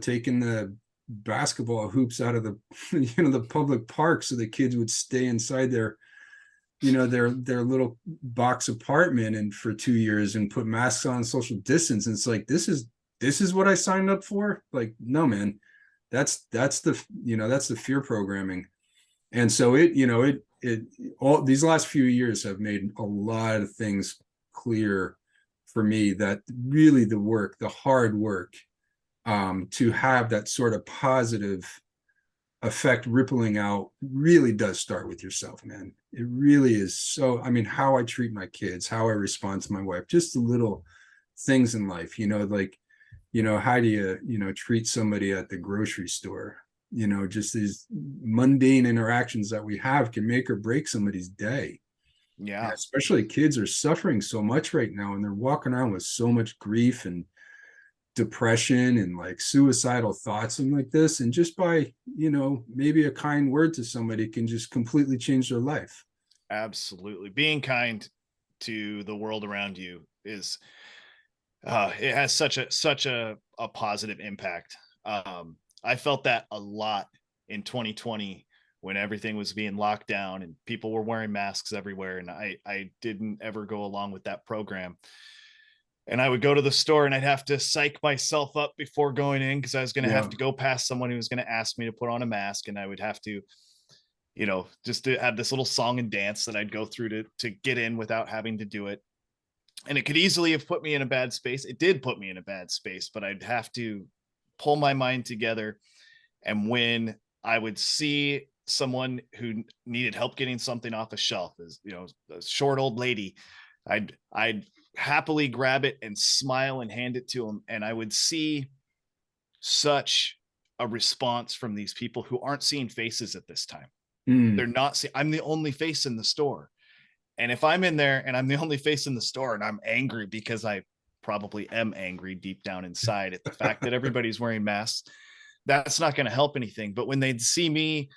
taking the basketball hoops out of the the public park so the kids would stay inside their their little box apartment and for 2 years and put masks on, social distance. And it's like, this is what I signed up for. Like, no, man, that's the fear programming. And so it all these last few years have made a lot of things clear for me, that really the hard work to have that sort of positive effect rippling out really does start with yourself, man. It really is. So, I mean, how I treat my kids, how I respond to my wife, just the little things in life, how do you, treat somebody at the grocery store? Just these mundane interactions that we have can make or break somebody's day. Yeah. And especially kids are suffering so much right now, and they're walking around with so much grief and depression and like suicidal thoughts and like this. And just by, maybe a kind word to somebody can just completely change their life. Absolutely. Being kind to the world around you is it has such a positive impact. I felt that a lot in 2020 when everything was being locked down and people were wearing masks everywhere, and I didn't ever go along with that program. And I would go to the store and I'd have to psych myself up before going in, because I was going to have to go past someone who was going to ask me to put on a mask, and I would have to, just to have this little song and dance that I'd go through to get in without having to do it. And it could easily have put me in a bad space. It did put me in a bad space, but I'd have to pull my mind together. And when I would see someone who needed help getting something off a shelf, as you know, a short old lady, I'd happily grab it and smile and hand it to them. And I would see such a response from these people who aren't seeing faces at this time. They're not seeing, I'm the only face in the store. And if I'm in there and I'm the only face in the store and I'm angry because I probably am angry deep down inside at the fact that everybody's wearing masks, that's not going to help anything. But when they'd see me,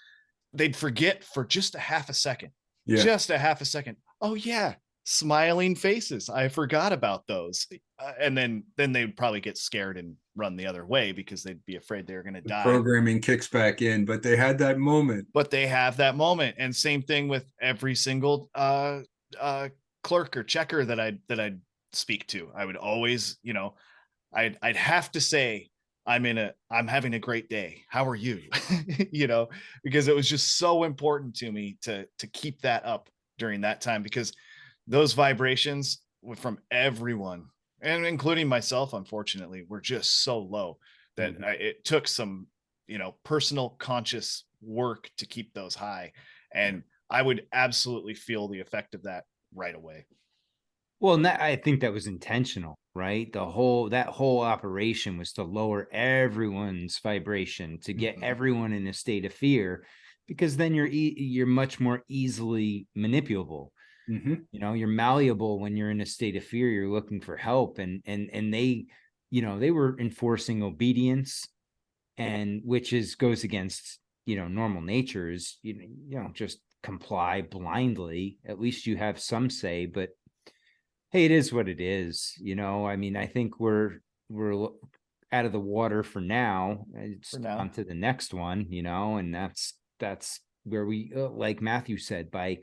they'd forget for just a half a second, just a half a second. Oh yeah, smiling faces. I forgot about those. And then they'd probably get scared and run the other way because they'd be afraid they were going to die. Programming kicks back in, but they had that moment. But they have that moment. And same thing with every single clerk or checker that I'd speak to. I would always, you know, I'd have to say, I'm having a great day. How are you? You know, because it was just so important to me to keep that up during that time, because those vibrations from everyone, and including myself, unfortunately, were just so low that it took some, you know, personal conscious work to keep those high. And I would absolutely feel the effect of that right away. Well, and I think that was intentional, right? That whole operation was to lower everyone's vibration, to get everyone in a state of fear, because then you're much more easily manipulable. You know, you're malleable when you're in a state of fear. You're looking for help, and they, you know, they were enforcing obedience, and which goes against, you know, normal nature is, you know, just comply blindly. At least you have some say, but hey, it is what it is. You know, I mean, I think we're out of the water for now. It's on to the next one, you know, and that's where we, like Matthew said, by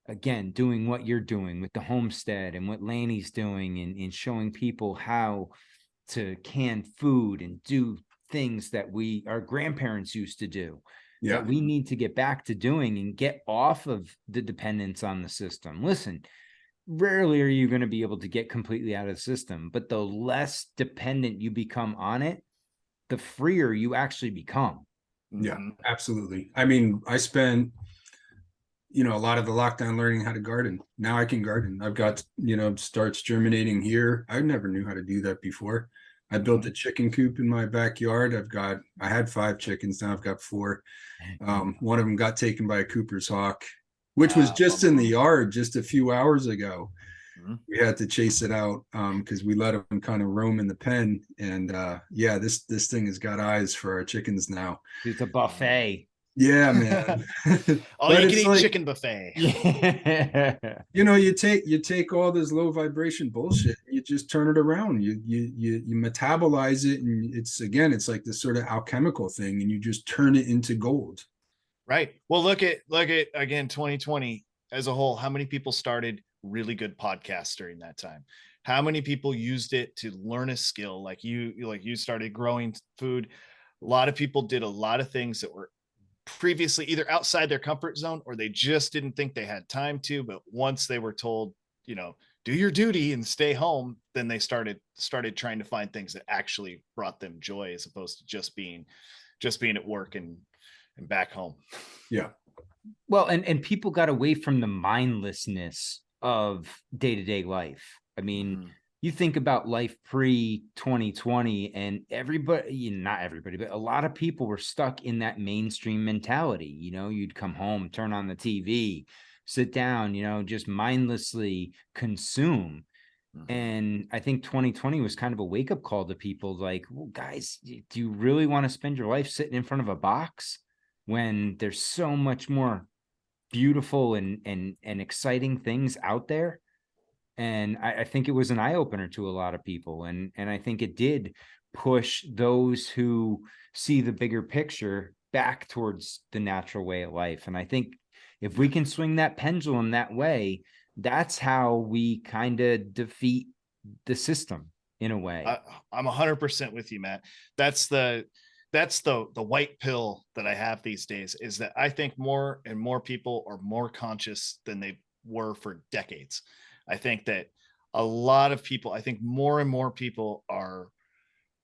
again doing what you're doing with the homestead and what Laney's doing, and showing people how to can food and do things that our grandparents used to do. That we need to get back to doing and get off of the dependence on the system. Listen, rarely are you going to be able to get completely out of the system, but the less dependent you become on it, the freer you actually become. Yeah, absolutely. I mean, I spent, you know, a lot of the lockdown learning how to garden. Now I can garden. I've got, you know, starts germinating here. I never knew how to do that before. I built a chicken coop in my backyard. I had 5 chickens. Now I've got 4. One of them got taken by a Cooper's hawk, which was just in the yard just a few hours ago. We had to chase it out because we let them kind of roam in the pen. And yeah, this thing has got eyes for our chickens now. It's a buffet. Yeah, man. All you can eat like, chicken buffet. Yeah. You know, you take all this low vibration bullshit, you just turn it around. You metabolize it, and it's like this sort of alchemical thing, and you just turn it into gold. Right. Well, look at again 2020 as a whole. How many people started really good podcasts during that time? How many people used it to learn a skill? Like you started growing food. A lot of people did a lot of things that were previously either outside their comfort zone, or they just didn't think they had time to. But once they were told, you know, do your duty and stay home, then they started trying to find things that actually brought them joy, as opposed to just being at work and back home. Yeah. Well, and people got away from the mindlessness of day-to-day life. I mean, you think about life pre-2020, and everybody, not everybody, but a lot of people were stuck in that mainstream mentality. You know, you'd come home, turn on the TV, sit down, you know, just mindlessly consume. And I think 2020 was kind of a wake-up call to people like, well, guys, do you really want to spend your life sitting in front of a box when there's so much more beautiful and exciting things out there? And I think it was an eye-opener to a lot of people. And I think it did push those who see the bigger picture back towards the natural way of life. And I think if we can swing that pendulum that way, that's how we kind of defeat the system in a way. I'm 100% with you, Matt. That's the white pill that I have these days, is that I think more and more people are more conscious than they were for decades. I think that a lot of people, I think more and more people are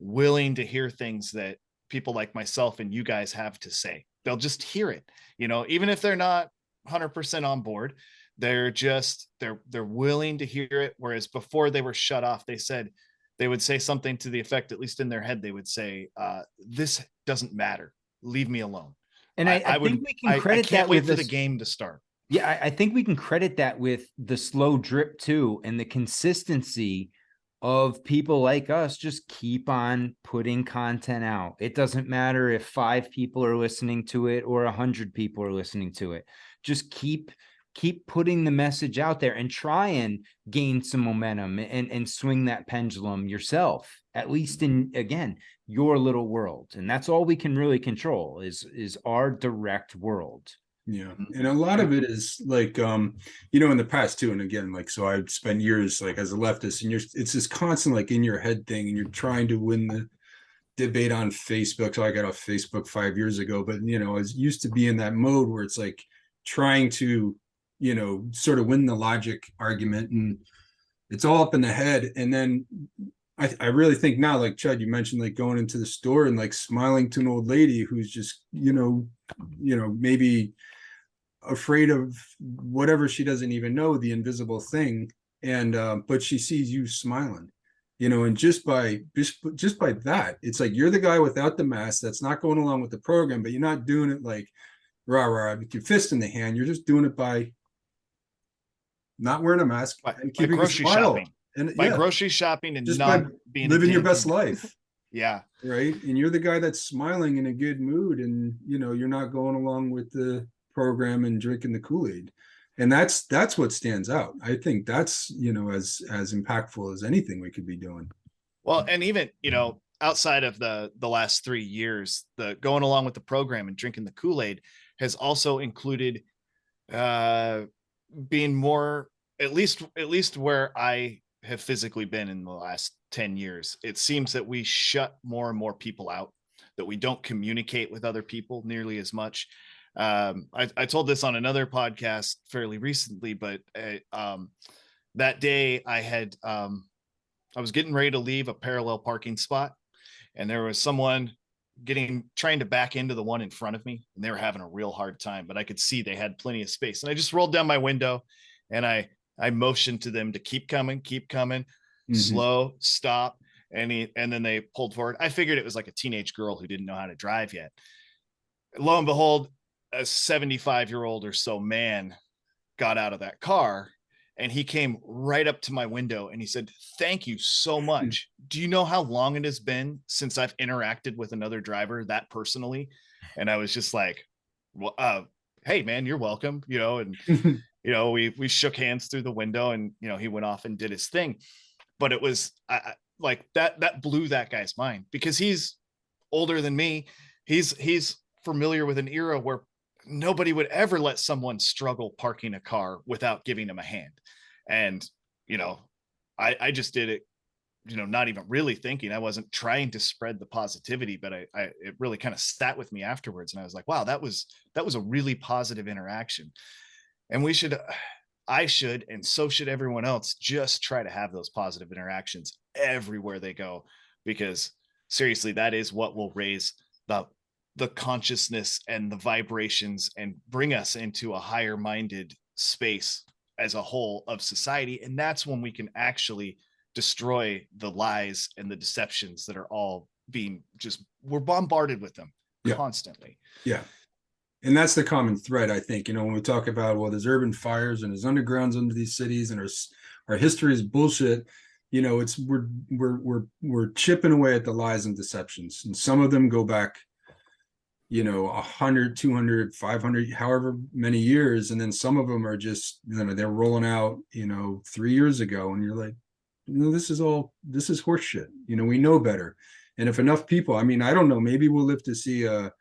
willing to hear things that people like myself and you guys have to say. They'll just hear it, you know, even if they're not 100% on board, they're willing to hear it. Whereas before they were shut off, they would say something to the effect, at least in their head, they would say, this doesn't matter. Leave me alone. And I think we can credit can't that wait with for the game to start. Yeah, I think we can credit that with the slow drip too, and the consistency of people like us just keep on putting content out. It doesn't matter if 5 people are listening to it or 100 people are listening to it. Just keep putting the message out there and try and gain some momentum and swing that pendulum yourself, at least in, again, your little world. And that's all we can really control is our direct world. Yeah. And a lot of it is like, you know, in the past too. And again, like, so I've spent years like as a leftist, and it's this constant like in your head thing, and you're trying to win the debate on Facebook. So I got off Facebook 5 years ago, but you know, I used to be in that mode where it's like trying to, you know, sort of win the logic argument, and it's all up in the head. And then I really think now, like Chud, you mentioned like going into the store and like smiling to an old lady who's just, you know, maybe afraid of whatever she doesn't even know, the invisible thing. And but she sees you smiling, you know, and just by that, it's like you're the guy without the mask that's not going along with the program, but you're not doing it like rah rah with your fist in the hand. You're just doing it by not wearing a mask and keeping grocery a smile. shopping. And by grocery shopping and just not by being living your best life. Yeah. Right. And you're the guy that's smiling in a good mood, and you know, you're not going along with the program and drinking the Kool-Aid. And that's what stands out. I think that's, you know, as impactful as anything we could be doing. Well, and even, you know, outside of the last 3 years, the going along with the program and drinking the Kool-Aid has also included being more, at least where I have physically been in the last 10 years. It seems that we shut more and more people out, that we don't communicate with other people nearly as much. I told this on another podcast fairly recently, but that day I was getting ready to leave a parallel parking spot, and there was someone trying to back into the one in front of me, and they were having a real hard time, but I could see they had plenty of space. And I just rolled down my window and I motioned to them to keep coming, slow, stop. And then they pulled forward. I figured it was like a teenage girl who didn't know how to drive yet. Lo and behold, a 75-year-old or so man got out of that car, and he came right up to my window and he said, "Thank you so much. Do you know how long it has been since I've interacted with another driver that personally?" And I was just like, well, hey man, you're welcome, you know. And you know, we shook hands through the window, and you know, he went off and did his thing. But it was like that blew that guy's mind, because he's older than me. He's familiar with an era where nobody would ever let someone struggle parking a car without giving him a hand. And, you know, I just did it, you know, not even really thinking. I wasn't trying to spread the positivity, but it really kind of sat with me afterwards. And I was like, wow, that was a really positive interaction. And I should, and so should everyone else, just try to have those positive interactions everywhere they go, because seriously, that is what will raise the consciousness and the vibrations and bring us into a higher minded space as a whole of society. And that's when we can actually destroy the lies and the deceptions that are all we're bombarded with them constantly. Yeah. And that's the common thread, I think, you know, when we talk about, well, there's urban fires and there's undergrounds under these cities, and our history is bullshit. You know, it's we're chipping away at the lies and deceptions, and some of them go back, you know, 100, 200, 500, however many years. And then some of them are just, you know, they're rolling out, you know, 3 years ago. And you're like, you know, this is horse shit. You know, we know better. And if enough people, I mean, I don't know, maybe we'll live to see a,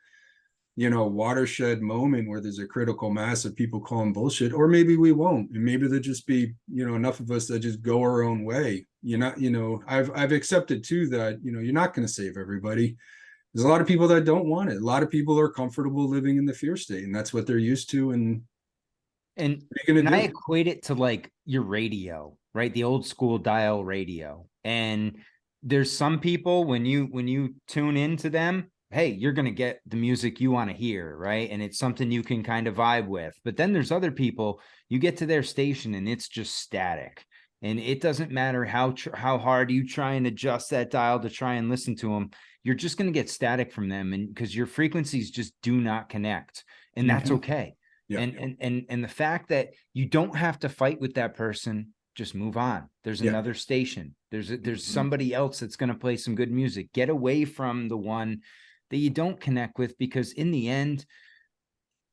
you know, watershed moment where there's a critical mass of people calling bullshit, or maybe we won't. And maybe there'll just be, you know, enough of us that just go our own way. You're not, you know, I've accepted too that, you know, you're not going to save everybody. There's a lot of people that don't want it. A lot of people are comfortable living in the fear state, and that's what they're used to. And I equate it to like your radio, right? The old school dial radio. And there's some people when you tune into them, hey, you're going to get the music you want to hear, right? And it's something you can kind of vibe with. But then there's other people, you get to their station and it's just static. And it doesn't matter how hard you try and adjust that dial to try and listen to them, you're just going to get static from them, and because your frequencies just do not connect, and that's okay. Yeah. And the fact that you don't have to fight with that person, just move on. There's another station. There's somebody else that's going to play some good music. Get away from the one that you don't connect with, because in the end,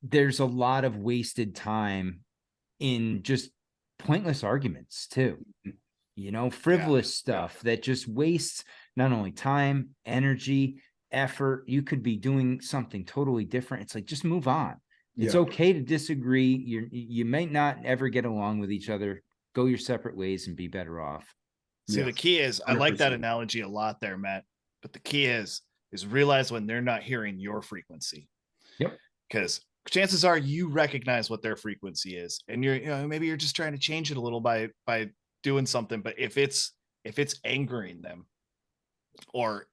there's a lot of wasted time in just pointless arguments too. Frivolous stuff that just wastes not only time, energy, effort. You could be doing something totally different. It's like, just move on. It's okay to disagree. You might not ever get along with each other. Go your separate ways and be better off. See, the key is, I like that analogy a lot there, Matt. But the key is realize when they're not hearing your frequency. Yep. Because chances are you recognize what their frequency is, and maybe you're just trying to change it a little by doing something. But if it's angering them, or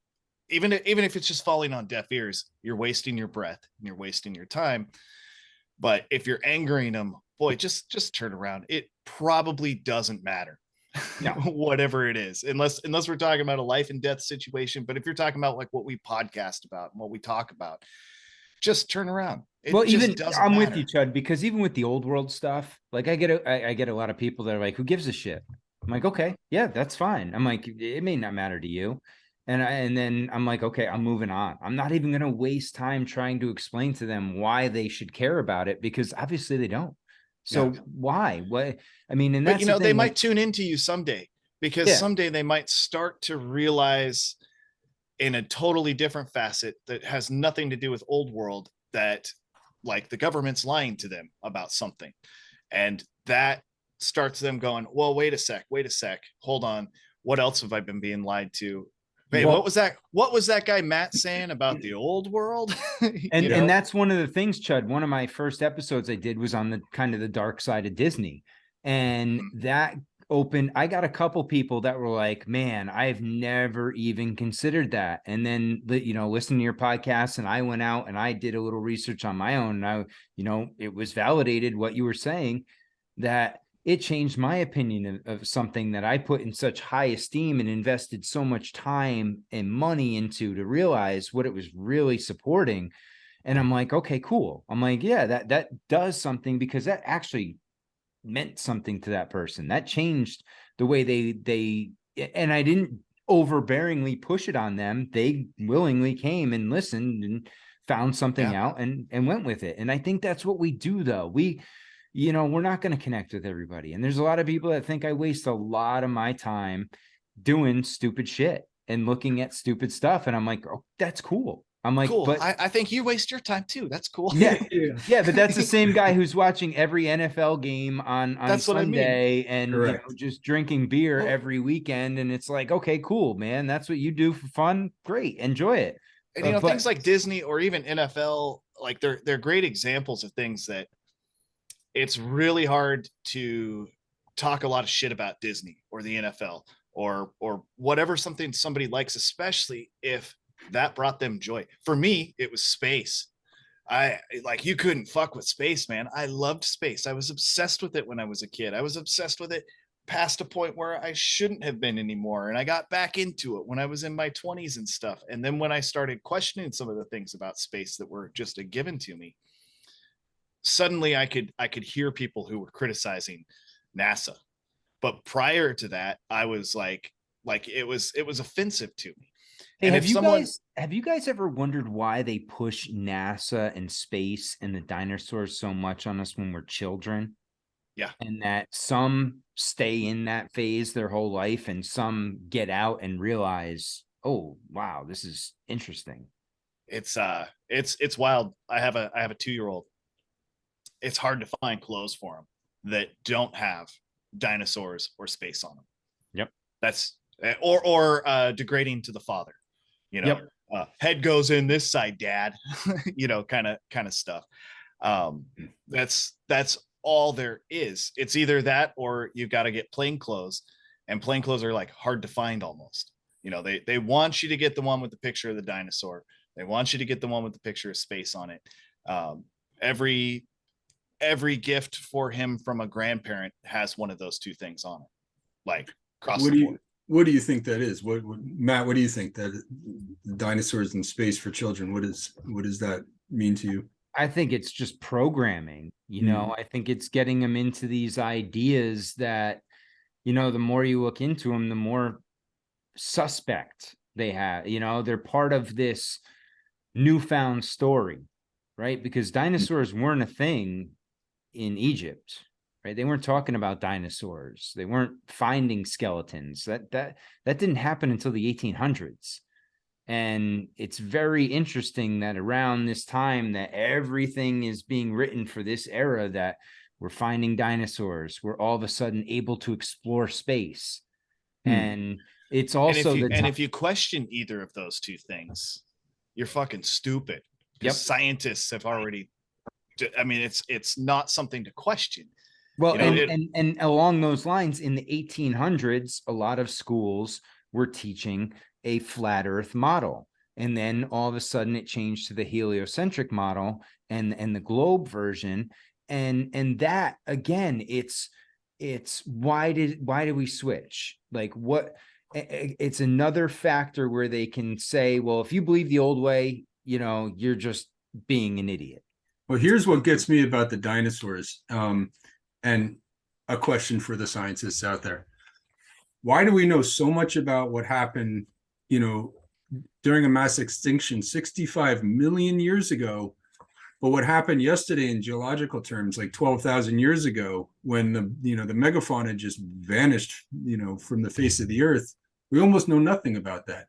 even if it's just falling on deaf ears, you're wasting your breath and you're wasting your time. But if you're angering them, boy, just turn around. It probably doesn't matter. No. Whatever it is, unless we're talking about a life and death situation. But if you're talking about like what we podcast about and what we talk about, just turn around. I'm with you, Chud, because even with the old world stuff, like I get a lot of people that are like, who gives a shit? I'm like, okay, yeah, that's fine. I'm like, it may not matter to you. And then I'm like, okay, I'm moving on. I'm not even going to waste time trying to explain to them why they should care about it, because obviously they don't. So why? What? I mean, and that's they might tune into you someday, because someday they might start to realize in a totally different facet that has nothing to do with old world, that like the government's lying to them about something. And that starts them going, well, wait a sec, hold on. What else have I been being lied to? Wait, what was that guy Matt saying about the old world? And that's one of the things, Chud. One of my first episodes I did was on the kind of the dark side of Disney. And that opened, I got a couple people that were like, man, I've never even considered that. And then listening to your podcast, and I went out and I did a little research on my own, and it was validated what you were saying, that it changed my opinion of something that I put in such high esteem and invested so much time and money into, to realize what it was really supporting. And I'm like, okay, cool. I'm like, yeah, that does something, because that actually meant something to that person. That changed the way they and I didn't overbearingly push it on them. They willingly came and listened and found something out and went with it. And I think that's what we do, though. We're not going to connect with everybody. And there's a lot of people that think I waste a lot of my time doing stupid shit and looking at stupid stuff. And I'm like, oh, that's cool. I'm like, cool. But I think you waste your time too. That's cool. Yeah. But that's the same guy who's watching every NFL game on that's Sunday, what I mean. And just drinking beer every weekend. And it's like, okay, cool, man. That's what you do for fun. Great. Enjoy it. And things like Disney or even NFL, like they're great examples of things that it's really hard to talk a lot of shit about Disney or the NFL or whatever somebody likes, especially if that brought them joy. For me, it was space. You couldn't fuck with space, man. I loved space. I was obsessed with it when I was a kid. I was obsessed with it past a point where I shouldn't have been anymore. And I got back into it when I was in my 20s and stuff. And then when I started questioning some of the things about space that were just a given to me, suddenly I could hear people who were criticizing NASA. But prior to that, I was like it was offensive to me. Hey, have you guys ever wondered why they push NASA and space and the dinosaurs so much on us when we're children? Yeah. And that some stay in that phase their whole life, and some get out and realize, oh, wow, this is interesting. It's wild. I have a 2-year-old. It's hard to find clothes for him that don't have dinosaurs or space on them. Yep. That's or degrading to the father. Head goes in this side, dad. kind of stuff. That's all there is. It's either that or you've got to get plain clothes, and plain clothes are like hard to find almost. You know, they want you to get the one with the picture of the dinosaur. They want you to get the one with the picture of space on it. Every gift for him from a grandparent has one of those two things on it, like across the board. What do you think that is? Matt, what do you think that dinosaurs in space for children? What does that mean to you? I think it's just programming, you know. I think it's getting them into these ideas that, you know, the more you look into them, the more suspect they have, you know, they're part of this newfound story, right? Because dinosaurs weren't a thing in Egypt, right? They weren't talking about dinosaurs. They weren't finding skeletons. That didn't happen until the 1800s. And it's very interesting that around this time that everything is being written for this era, that we're finding dinosaurs. We're all of a sudden able to explore space. And it's also if you question either of those two things, you're fucking stupid. Because scientists have already, I mean, it's not something to question. Well, you know, and along those lines, in the 1800s, a lot of schools were teaching a flat earth model. And then all of a sudden it changed to the heliocentric model and the globe version. And that, again, it's why did we switch? Like, what? It's another factor where they can say, well, if you believe the old way, you know, you're just being an idiot. Well, here's what gets me about the dinosaurs, and a question for the scientists out there. Why do we know so much about what happened, you know, during a mass extinction 65 million years ago, but what happened yesterday in geological terms, like 12,000 years ago, when the megafauna just vanished, you know, from the face of the earth? We almost know nothing about that.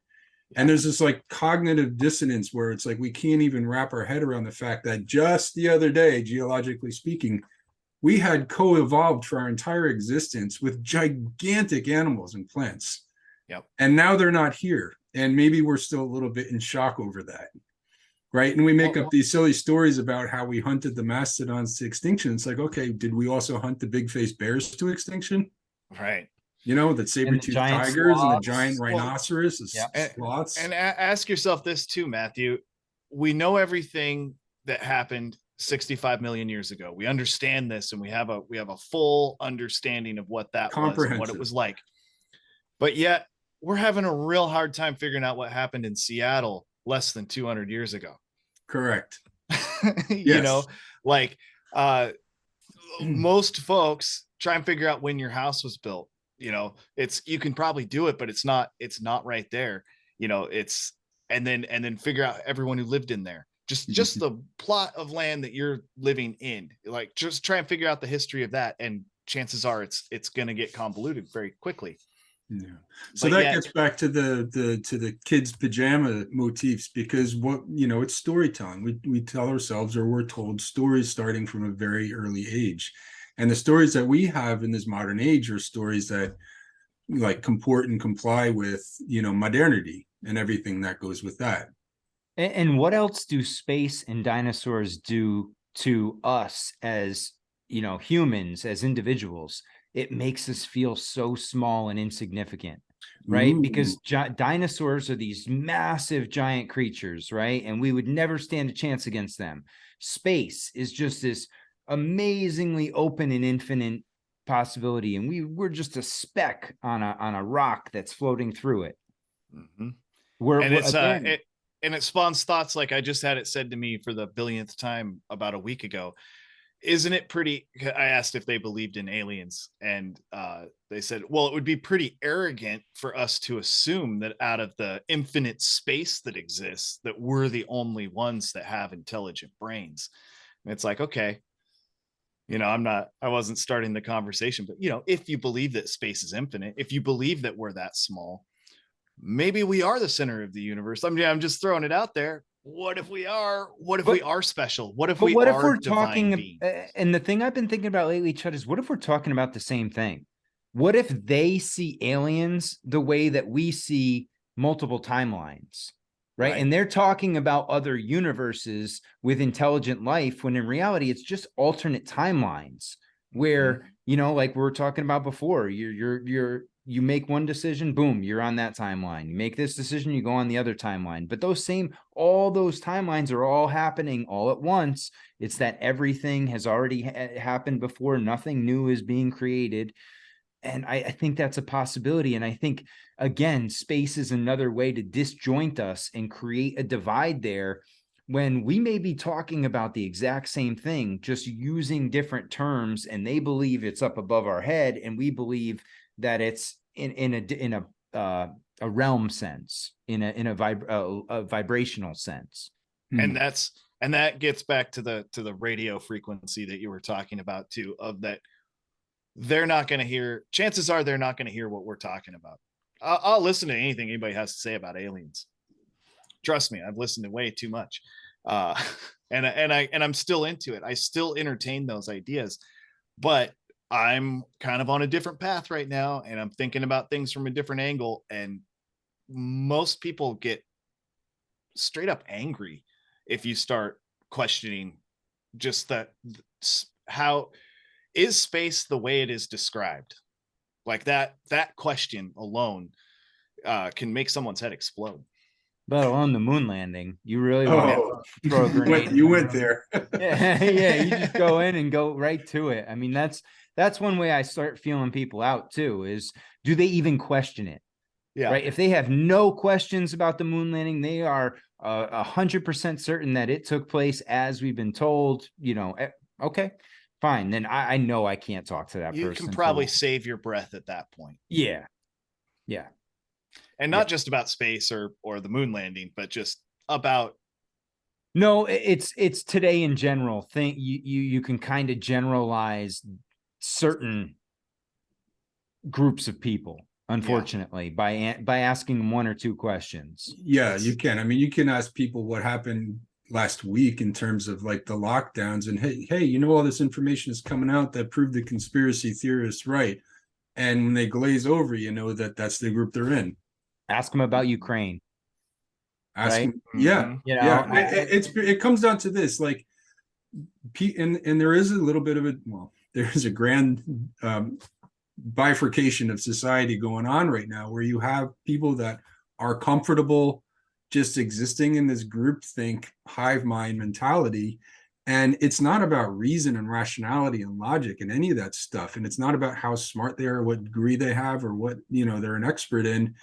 And there's this like cognitive dissonance where it's like we can't even wrap our head around the fact that just the other day, geologically speaking, we had co-evolved for our entire existence with gigantic animals and plants. Yep. And now they're not here. And maybe we're still a little bit in shock over that. Right. And we make up these silly stories about how we hunted the mastodons to extinction. It's like, okay, did we also hunt the big-faced bears to extinction? Right. You know, the saber-toothed tigers and the giant rhinoceros, sloths. And ask yourself this too, Matthew. We know everything that happened 65 million years ago. We understand this, and we have a full understanding of what that was and what it was like. But yet we're having a real hard time figuring out what happened in Seattle less than 200 years ago. Correct. You know, like most folks try and figure out when your house was built. You know, you can probably do it, but it's not right there. You know, and then figure out everyone who lived in there. Just the plot of land that you're living in. Like, just try and figure out the history of that, and chances are it's going to get convoluted very quickly. Yeah. So that gets back to the kids' pajama motifs, because it's storytelling. We tell ourselves, or we're told stories starting from a very early age. And the stories that we have in this modern age are stories that like comport and comply with, modernity and everything that goes with that. And what else do space and dinosaurs do to us as, humans, as individuals? It makes us feel so small and insignificant, right? Ooh. Because dinosaurs are these massive giant creatures, right? And we would never stand a chance against them. Space is just this amazingly open and infinite possibility, and we're just a speck on a rock that's floating through it. Mm-hmm. It spawns thoughts like I just had it said to me for the billionth time about a week ago. Isn't it pretty? I asked if they believed in aliens, and they said, well, it would be pretty arrogant for us to assume that out of the infinite space that exists, that we're the only ones that have intelligent brains. And it's like, okay, I wasn't starting the conversation, but if you believe that space is infinite, if you believe that we're that small, maybe we are the center of the universe. I'm just throwing it out there. What if we are? What if we are special? What if we're talking? And the thing I've been thinking about lately, Chud, is what if we're talking about the same thing? What if they see aliens the way that we see multiple timelines? Right. And they're talking about other universes with intelligent life, when in reality, it's just alternate timelines where, like we were talking about before, your you make one decision, boom, you're on that timeline. You make this decision, you go on the other timeline. But all those timelines are all happening all at once. It's that everything has already happened before. Nothing new is being created. And I think that's a possibility. And I think, again, space is another way to disjoint us and create a divide there, when we may be talking about the exact same thing, just using different terms, and they believe it's up above our head, and we believe that it's in a realm sense, in a vibrational sense. And that gets back to the radio frequency that you were talking about too, of that they're not going to hear, chances are they're not going to hear what we're talking about. I'll listen to anything anybody has to say about aliens. Trust me, I've listened to way too much. And I'm still into it. I still entertain those ideas, but I'm kind of on a different path right now, and I'm thinking about things from a different angle. And most people get straight up angry if you start questioning just that. How is space the way it is described? Like that question alone can make someone's head explode. Let alone the moon landing. You really want to throw a grenade. You went there. Yeah, you just go in and go right to it. I mean, that's one way I start feeling people out too, is do they even question it? Yeah. Right. If they have no questions about the moon landing, they are 100% certain that it took place as we've been told, okay, fine. Then I know I can't talk to that person. You can probably save your breath at that point. Yeah. Yeah. And not just about space or the moon landing, but just about. No, it's today in general. Think you can kind of generalize certain groups of people, unfortunately, by asking one or two questions. Yeah, you can. I mean, you can ask people what happened last week in terms of like the lockdowns, and hey, all this information is coming out that proved the conspiracy theorists right. And when they glaze over, that's the group they're in. Ask them about Ukraine. Ask right? them, yeah, it comes down to this, like, and there is a little bit of there is a grand bifurcation of society going on right now, where you have people that are comfortable just existing in this groupthink hive mind mentality, and it's not about reason and rationality and logic and any of that stuff, and it's not about how smart they are, what degree they have, or what they're an expert in.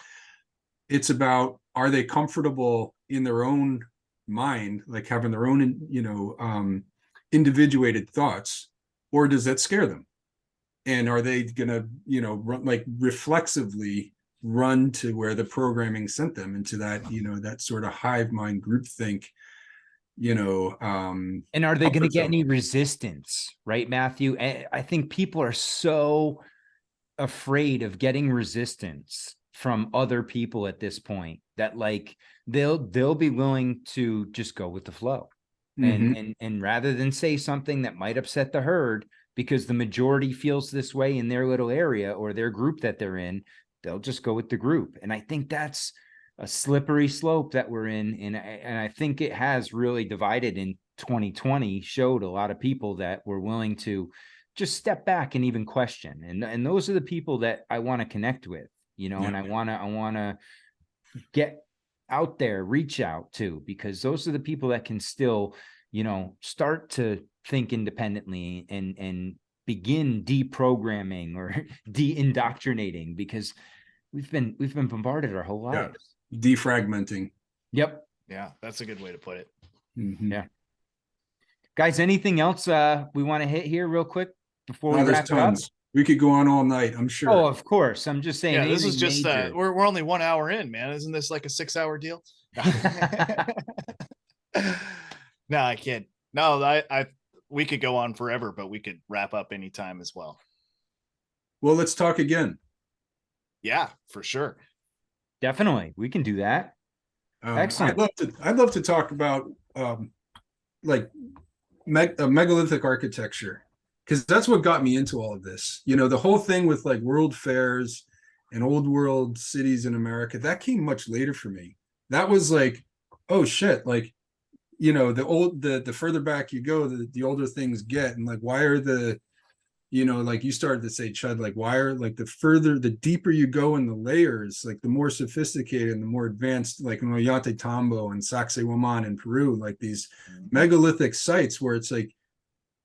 It's about, are they comfortable in their own mind, like having their own individuated thoughts, or does that scare them? And are they gonna run, like, reflexively run to where the programming sent them, into that that sort of hive mind groupthink, and are they going to get any resistance, right, Matthew? I think people are so afraid of getting resistance from other people at this point that, like, they'll be willing to just go with the flow. And rather than say something that might upset the herd, because the majority feels this way in their little area or their group that they're in, they'll just go with the group. And I think that's a slippery slope that we're in. And I think it has really divided in 2020, showed a lot of people that were willing to just step back and even question. And those are the people that I want to connect with, and I want to get out there, reach out to, because those are the people that can still, start to think independently and begin deprogramming or de-indoctrinating, because we've been bombarded our whole lives. Defragmenting. Yep. Yeah, that's a good way to put it. Yeah. Guys, anything else we want to hit here real quick before we wrap it up? We could go on all night, I'm sure. Oh, of course. I'm just saying. Yeah, this is just we're only 1 hour in, man. Isn't this like a 6-hour deal? No, I can't. No, we could go on forever, but we could wrap up anytime as well. Well, let's talk again. Yeah, for sure. Definitely, we can do that. Excellent. I'd love to talk about like megalithic architecture, because that's what got me into all of this. The whole thing with like world fairs and old world cities in America, that came much later for me. That was like, oh shit, like, the further back you go, the older things get, and like, why are the you know, like you started to say, Chud, like wire, like the deeper you go in the layers, like the more sophisticated and the more advanced, like in Ollantaytambo and Sacsayhuaman in Peru, like these megalithic sites where it's like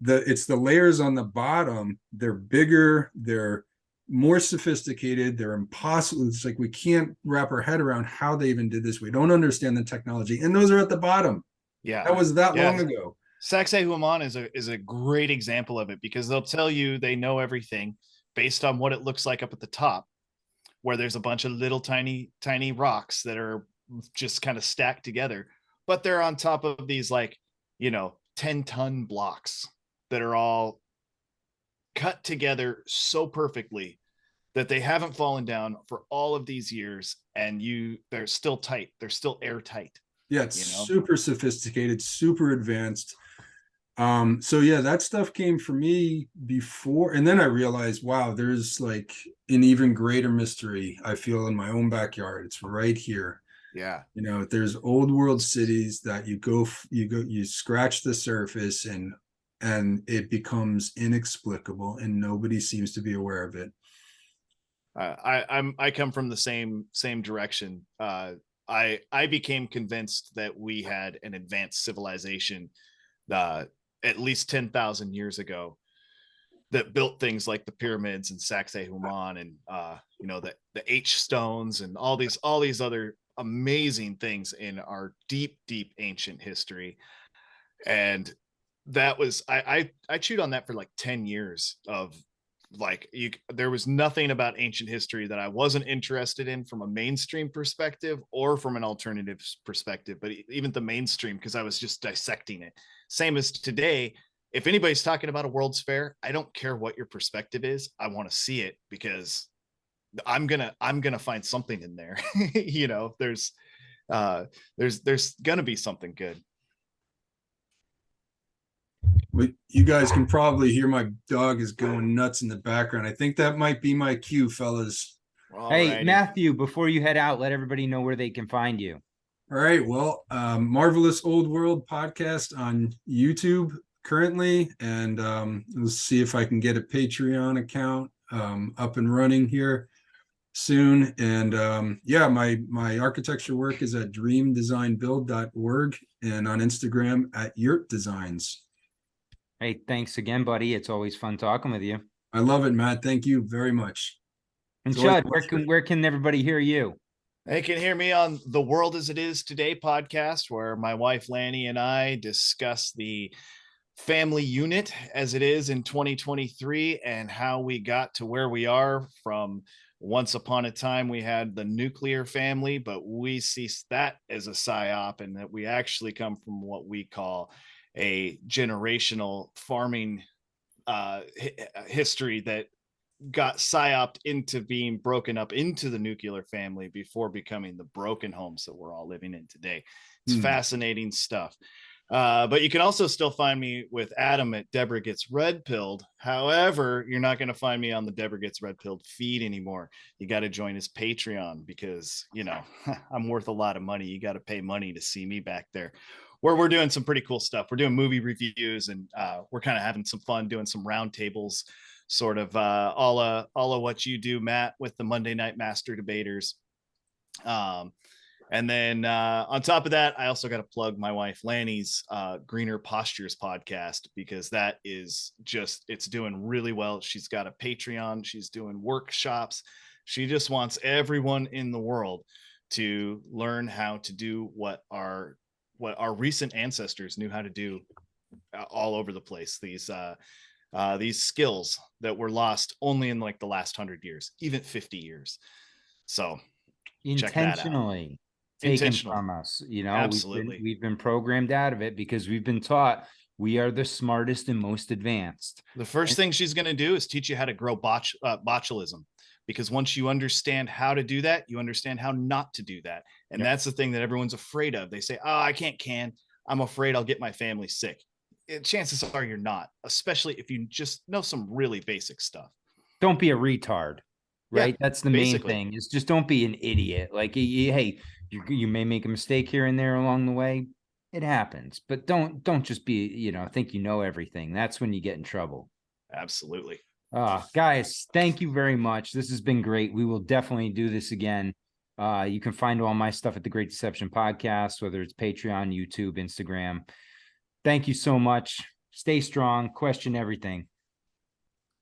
it's the layers on the bottom, they're bigger, they're more sophisticated, they're impossible. It's like we can't wrap our head around how they even did this. We don't understand the technology, and those are at the bottom. Yeah, that was that yeah. long ago. Sacsayhuaman is a great example of it, because they'll tell you they know everything based on what it looks like up at the top, where there's a bunch of little tiny rocks that are just kind of stacked together, but they're on top of these, like, 10-ton blocks that are all cut together so perfectly that they haven't fallen down for all of these years, and they're still tight, they're still airtight. Yeah, it's super sophisticated, super advanced. So yeah, that stuff came for me before, and then I realized, wow, there's like an even greater mystery I feel in my own backyard. It's right here. Yeah. There's old world cities that you scratch the surface, and it becomes inexplicable, and nobody seems to be aware of it. I come from the same direction. I became convinced that we had an advanced civilization at least 10,000 years ago that built things like the pyramids and Sacsayhuaman and the H stones and all these other amazing things in our deep ancient history. And that was I chewed on that for like 10 years of like there was nothing about ancient history that I wasn't interested in from a mainstream perspective or from an alternative perspective, but even the mainstream, because I was just dissecting it. Same as today, if anybody's talking about a World's Fair, I don't care what your perspective is. I want to see it, because I'm gonna find something in there. There's gonna be something good. But you guys can probably hear my dog is going nuts in the background. I think that might be my cue, fellas. Hey, Matthew, before you head out, let everybody know where they can find you. All right. Well, Marvelous Old World podcast on YouTube currently, and we'll see if I can get a Patreon account up and running here soon. And yeah, my architecture work is at dreamdesignbuild.org and on Instagram at Yurt Designs. Hey, thanks again, buddy. It's always fun talking with you. I love it, Matt. Thank you very much. And Chud, where can everybody hear you? They can hear me on the World as It Is Today podcast, where my wife Lanny and I discuss the family unit as it is in 2023 and how we got to where we are. From once upon a time we had the nuclear family, but we see that as a psyop, and that we actually come from what we call a generational farming history that got psyoped into being broken up into the nuclear family before becoming the broken homes that we're all living in today. It's fascinating stuff. But you can also still find me with Adam at Debra Gets Red Pilled. However, you're not going to find me on the Debra Gets Red Pilled feed anymore. You got to join his Patreon, because, I'm worth a lot of money. You got to pay money to see me back there, where we're doing some pretty cool stuff. We're doing movie reviews, and we're kind of having some fun doing some roundtables, sort of all of what you do, Matt, with the Monday Night Master Debaters. And then on top of that, I also got to plug my wife Lanny's Greener Postures podcast, because that is it's doing really well. She's got a Patreon. She's doing workshops. She just wants everyone in the world to learn how to do what our recent ancestors knew how to do all over the place. These skills that were lost only in like the last 100 years, even 50 years. So intentionally taken from us, Absolutely. We've been programmed out of it, because we've been taught we are the smartest and most advanced. The first thing she's going to do is teach you how to grow botulism, because once you understand how to do that, you understand how not to do that. And that's the thing that everyone's afraid of. They say, oh, I can't can. I'm afraid I'll get my family sick. Chances are you're not, especially if you just know some really basic stuff. Don't be a retard, right? Yeah, that's the main thing, is just don't be an idiot. Like, hey, you may make a mistake here and there along the way. It happens, but don't just be, think you know everything. That's when you get in trouble. Absolutely. Guys, thank you very much. This has been great. We will definitely do this again. You can find all my stuff at the Great Deception Podcast, whether it's Patreon, YouTube, Instagram. Thank you so much. Stay strong, question everything.